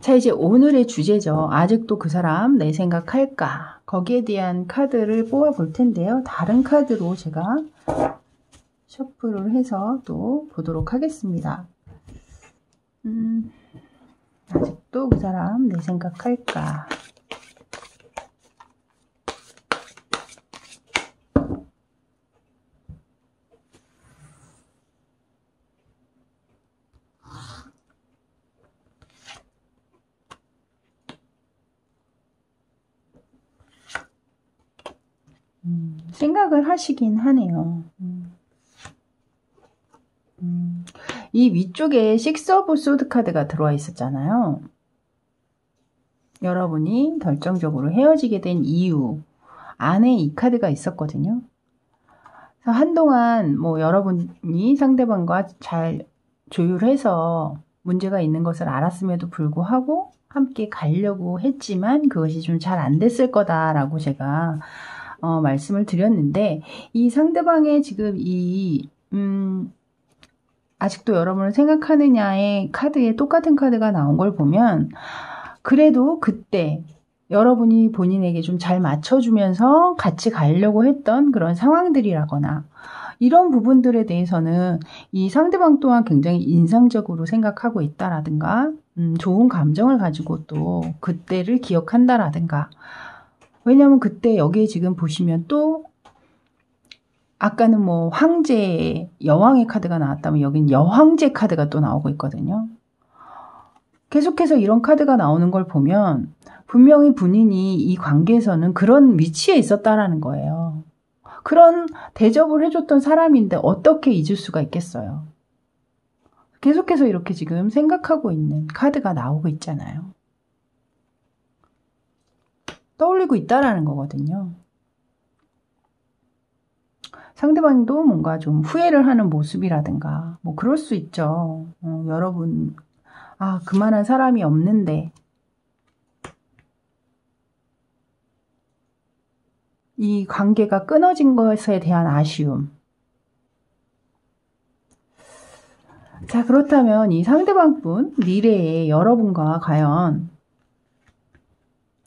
자, 이제 오늘의 주제죠. 아직도 그 사람 내 생각할까? 거기에 대한 카드를 뽑아 볼 텐데요. 다른 카드로 제가 셔플을 해서 또 보도록 하겠습니다. 아직도 그 사람 내 생각할까? 생각을 하시긴 하네요. 이 위쪽에 식스 오브 소드 카드가 들어와 있었잖아요. 여러분이 결정적으로 헤어지게 된 이유 안에 이 카드가 있었거든요. 그래서 한동안 뭐 여러분이 상대방과 잘 조율해서 문제가 있는 것을 알았음에도 불구하고 함께 가려고 했지만 그것이 좀 잘 안 됐을 거다라고 제가 말씀을 드렸는데, 이 상대방의 지금 아직도 여러분을 생각하느냐의 카드에 똑같은 카드가 나온 걸 보면, 그래도 그때 여러분이 본인에게 좀 잘 맞춰주면서 같이 가려고 했던 그런 상황들이라거나 이런 부분들에 대해서는 이 상대방 또한 굉장히 인상적으로 생각하고 있다라든가 좋은 감정을 가지고 또 그때를 기억한다라든가. 왜냐하면 그때 여기에 지금 보시면 또 아까는 뭐 황제, 여왕의 카드가 나왔다면 여긴 여황제 카드가 또 나오고 있거든요. 계속해서 이런 카드가 나오는 걸 보면 분명히 본인이 이 관계에서는 그런 위치에 있었다라는 거예요. 그런 대접을 해줬던 사람인데 어떻게 잊을 수가 있겠어요. 계속해서 이렇게 지금 생각하고 있는 카드가 나오고 있잖아요. 떠올리고 있다라는 거거든요. 상대방도 뭔가 좀 후회를 하는 모습이라든가 뭐 그럴 수 있죠. 여러분, 그만한 사람이 없는데 이 관계가 끊어진 것에 대한 아쉬움. 자, 그렇다면 이 상대방분 미래에 여러분과 과연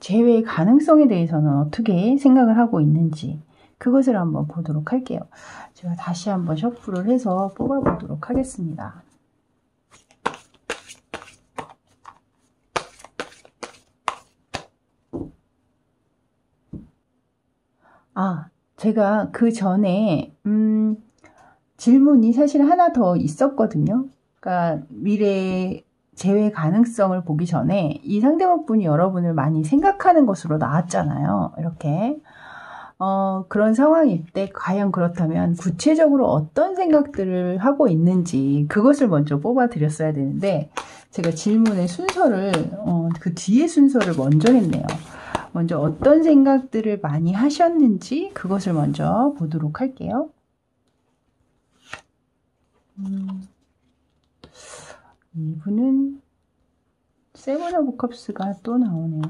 재회의 가능성에 대해서는 어떻게 생각을 하고 있는지 그것을 한번 보도록 할게요. 제가 다시 한번 셔플을 해서 뽑아보도록 하겠습니다. 제가 그 전에 질문이 사실 하나 더 있었거든요. 그러니까 미래의 재회 가능성을 보기 전에 이 상대방 분이 여러분을 많이 생각하는 것으로 나왔잖아요. 이렇게 그런 상황일 때 과연 그렇다면 구체적으로 어떤 생각들을 하고 있는지 그것을 먼저 뽑아 드렸어야 되는데 제가 질문의 순서를 그 뒤에 순서를 먼저 했네요. 먼저 어떤 생각들을 많이 하셨는지 그것을 먼저 보도록 할게요. 이분은 세븐 오브 컵스가 또 나오네요.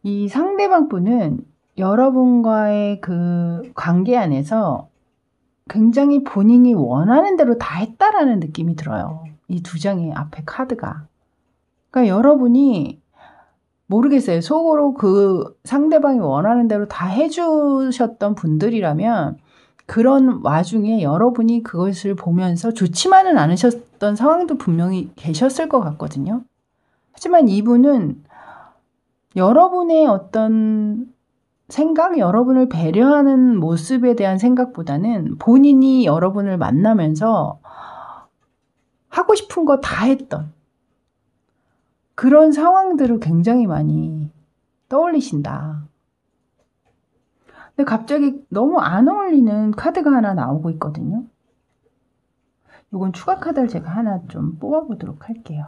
이 상대방 분은 여러분과의 그 관계 안에서 굉장히 본인이 원하는 대로 다 했다라는 느낌이 들어요. 이 두 장의 앞에 카드가. 그러니까 여러분이 모르겠어요. 속으로 그 상대방이 원하는 대로 다 해주셨던 분들이라면 그런 와중에 여러분이 그것을 보면서 좋지만은 않으셨던 상황도 분명히 계셨을 것 같거든요. 하지만 이분은 여러분의 어떤 생각, 여러분을 배려하는 모습에 대한 생각보다는 본인이 여러분을 만나면서 하고 싶은 거 다 했던 그런 상황들을 굉장히 많이 떠올리신다. 근데 갑자기 너무 안 어울리는 카드가 하나 나오고 있거든요. 이건 추가 카드를 제가 하나 좀 뽑아보도록 할게요.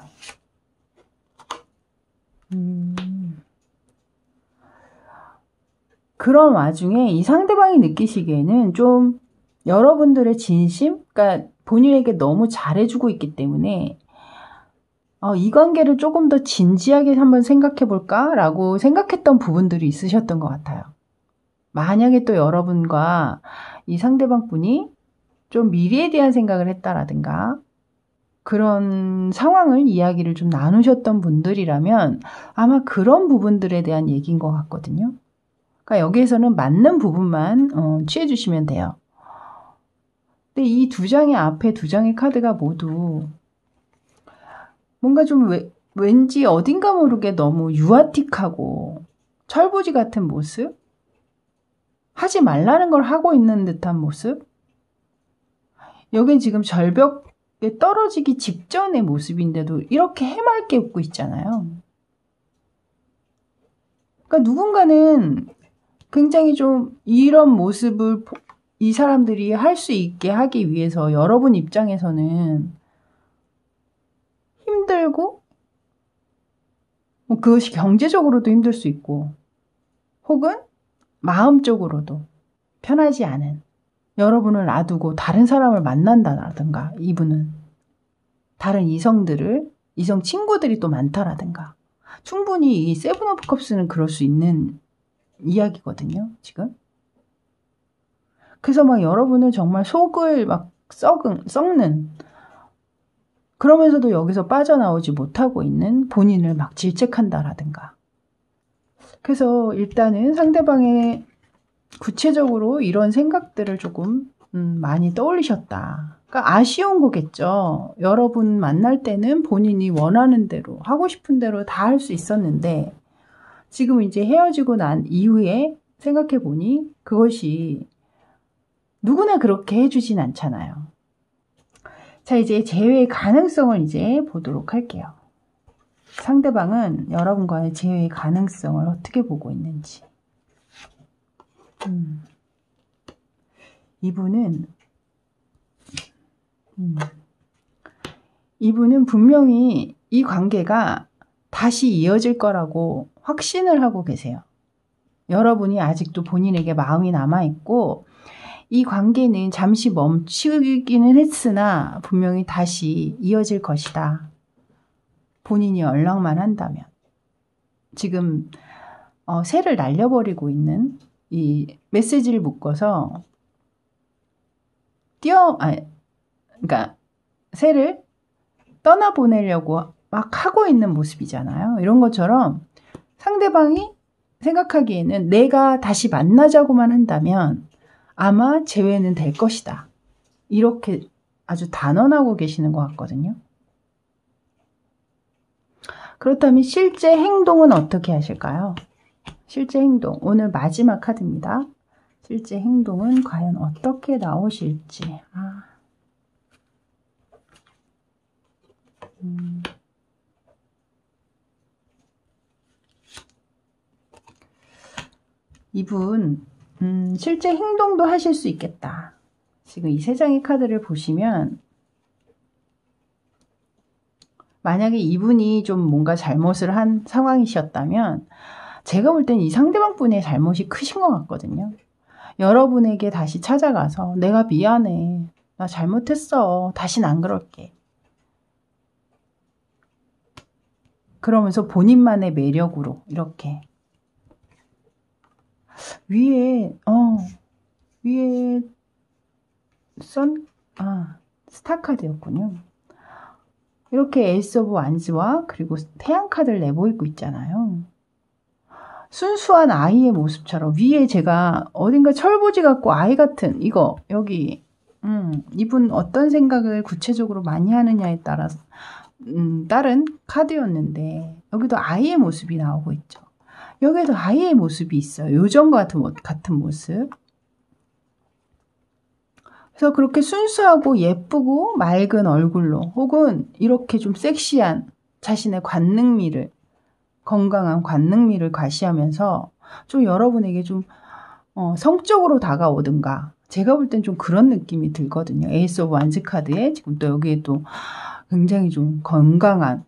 그런 와중에 이 상대방이 느끼시기에는 좀 여러분들의 진심, 그러니까 본인에게 너무 잘해주고 있기 때문에 이 관계를 조금 더 진지하게 한번 생각해 볼까? 라고 생각했던 부분들이 있으셨던 것 같아요. 만약에 또 여러분과 이 상대방 분이 좀 미래에 대한 생각을 했다라든가 그런 상황을 이야기를 좀 나누셨던 분들이라면 아마 그런 부분들에 대한 얘기인 것 같거든요. 그러니까 여기에서는 맞는 부분만 취해 주시면 돼요. 근데 이 두 장의 앞에 두 장의 카드가 모두 뭔가 좀 왠지 어딘가 모르게 너무 유아틱하고 철부지 같은 모습? 하지 말라는 걸 하고 있는 듯한 모습? 여긴 지금 절벽에 떨어지기 직전의 모습인데도 이렇게 해맑게 웃고 있잖아요. 그러니까 누군가는 굉장히 좀 이런 모습을 이 사람들이 할 수 있게 하기 위해서 여러분 입장에서는 힘들고 그것이 경제적으로도 힘들 수 있고 혹은 마음적으로도 편하지 않은 여러분을 놔두고 다른 사람을 만난다라든가 이분은 다른 이성 친구들이 또 많다라든가 충분히 이 세븐 오브 컵스는 그럴 수 있는 이야기거든요. 지금. 그래서 막 여러분은 정말 속을 막 썩는 그러면서도 여기서 빠져나오지 못하고 있는 본인을 막 질책한다라든가. 그래서 일단은 상대방의 구체적으로 이런 생각들을 조금 많이 떠올리셨다. 그러니까 아쉬운 거겠죠. 여러분 만날 때는 본인이 원하는 대로 하고 싶은 대로 다 할 수 있었는데 지금 이제 헤어지고 난 이후에 생각해 보니 그것이 누구나 그렇게 해주진 않잖아요. 자, 이제 재회의 가능성을 이제 보도록 할게요. 상대방은 여러분과의 재회의 가능성을 어떻게 보고 있는지. 이분은 분명히 이 관계가 다시 이어질 거라고 확신을 하고 계세요. 여러분이 아직도 본인에게 마음이 남아있고 이 관계는 잠시 멈추기는 했으나 분명히 다시 이어질 것이다. 본인이 연락만 한다면. 지금 새를 날려버리고 있는 이 메시지를 묶어서 그러니까 새를 떠나보내려고 막 하고 있는 모습이잖아요. 이런 것처럼 상대방이 생각하기에는 내가 다시 만나자고만 한다면 아마 재회는 될 것이다. 이렇게 아주 단언하고 계시는 것 같거든요. 그렇다면 실제 행동은 어떻게 하실까요? 실제 행동, 오늘 마지막 카드입니다. 실제 행동은 과연 어떻게 나오실지. 이분 실제 행동도 하실 수 있겠다. 지금 이 세 장의 카드를 보시면 만약에 이분이 좀 뭔가 잘못을 한 상황이셨다면 제가 볼 땐 이 상대방 분의 잘못이 크신 것 같거든요. 여러분에게 다시 찾아가서 내가 미안해. 나 잘못했어. 다신 안 그럴게. 그러면서 본인만의 매력으로 이렇게 위에 스타 카드였군요. 이렇게 에이스 오브 완즈와 그리고 태양 카드를 내보이고 있잖아요. 순수한 아이의 모습처럼 위에 제가 어딘가 철부지 같고 아이 같은 이거 여기 이분 어떤 생각을 구체적으로 많이 하느냐에 따라서 다른 카드였는데 여기도 아이의 모습이 나오고 있죠. 여기에도 아이의 모습이 있어요. 요정과 같은 모습. 그래서 그렇게 순수하고 예쁘고 맑은 얼굴로 혹은 이렇게 좀 섹시한 자신의 관능미를 건강한 관능미를 과시하면서 좀 여러분에게 좀 성적으로 다가오든가 제가 볼 땐 좀 그런 느낌이 들거든요. 에이스 오브 완즈 카드에 지금 또 여기에 또 굉장히 좀 건강한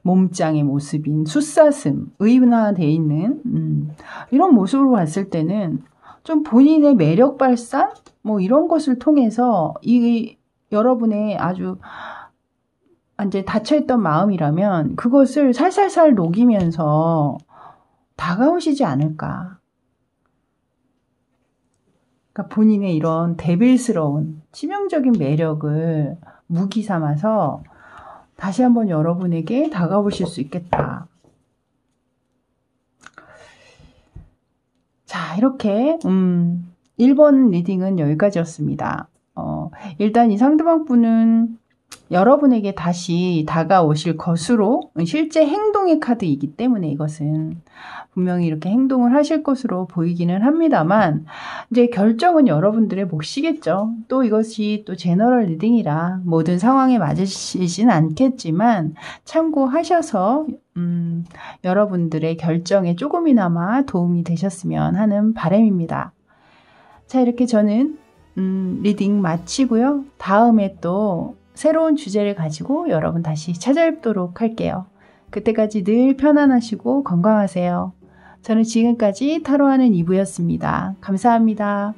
몸짱의 모습인 숫사슴, 의인화되어 있는 이런 모습으로 봤을 때는 좀 본인의 매력 발산? 뭐 이런 것을 통해서 여러분의 아주 이제 닫혀있던 마음이라면 그것을 살살살 녹이면서 다가오시지 않을까. 그러니까 본인의 이런 대빌스러운 치명적인 매력을 무기 삼아서 다시 한번 여러분에게 다가오실 수 있겠다. 자, 이렇게 1번 리딩은 여기까지였습니다. 일단 이 상대방 분은 여러분에게 다시 다가오실 것으로 실제 행동의 카드이기 때문에 이것은 분명히 이렇게 행동을 하실 것으로 보이기는 합니다만 이제 결정은 여러분들의 몫이겠죠. 또 이것이 또 제너럴 리딩이라 모든 상황에 맞으시진 않겠지만 참고하셔서 여러분들의 결정에 조금이나마 도움이 되셨으면 하는 바람입니다. 자, 이렇게 저는 리딩 마치고요. 다음에 또 새로운 주제를 가지고 여러분 다시 찾아뵙도록 할게요. 그때까지 늘 편안하시고 건강하세요. 저는 지금까지 타로하는 이브였습니다. 감사합니다.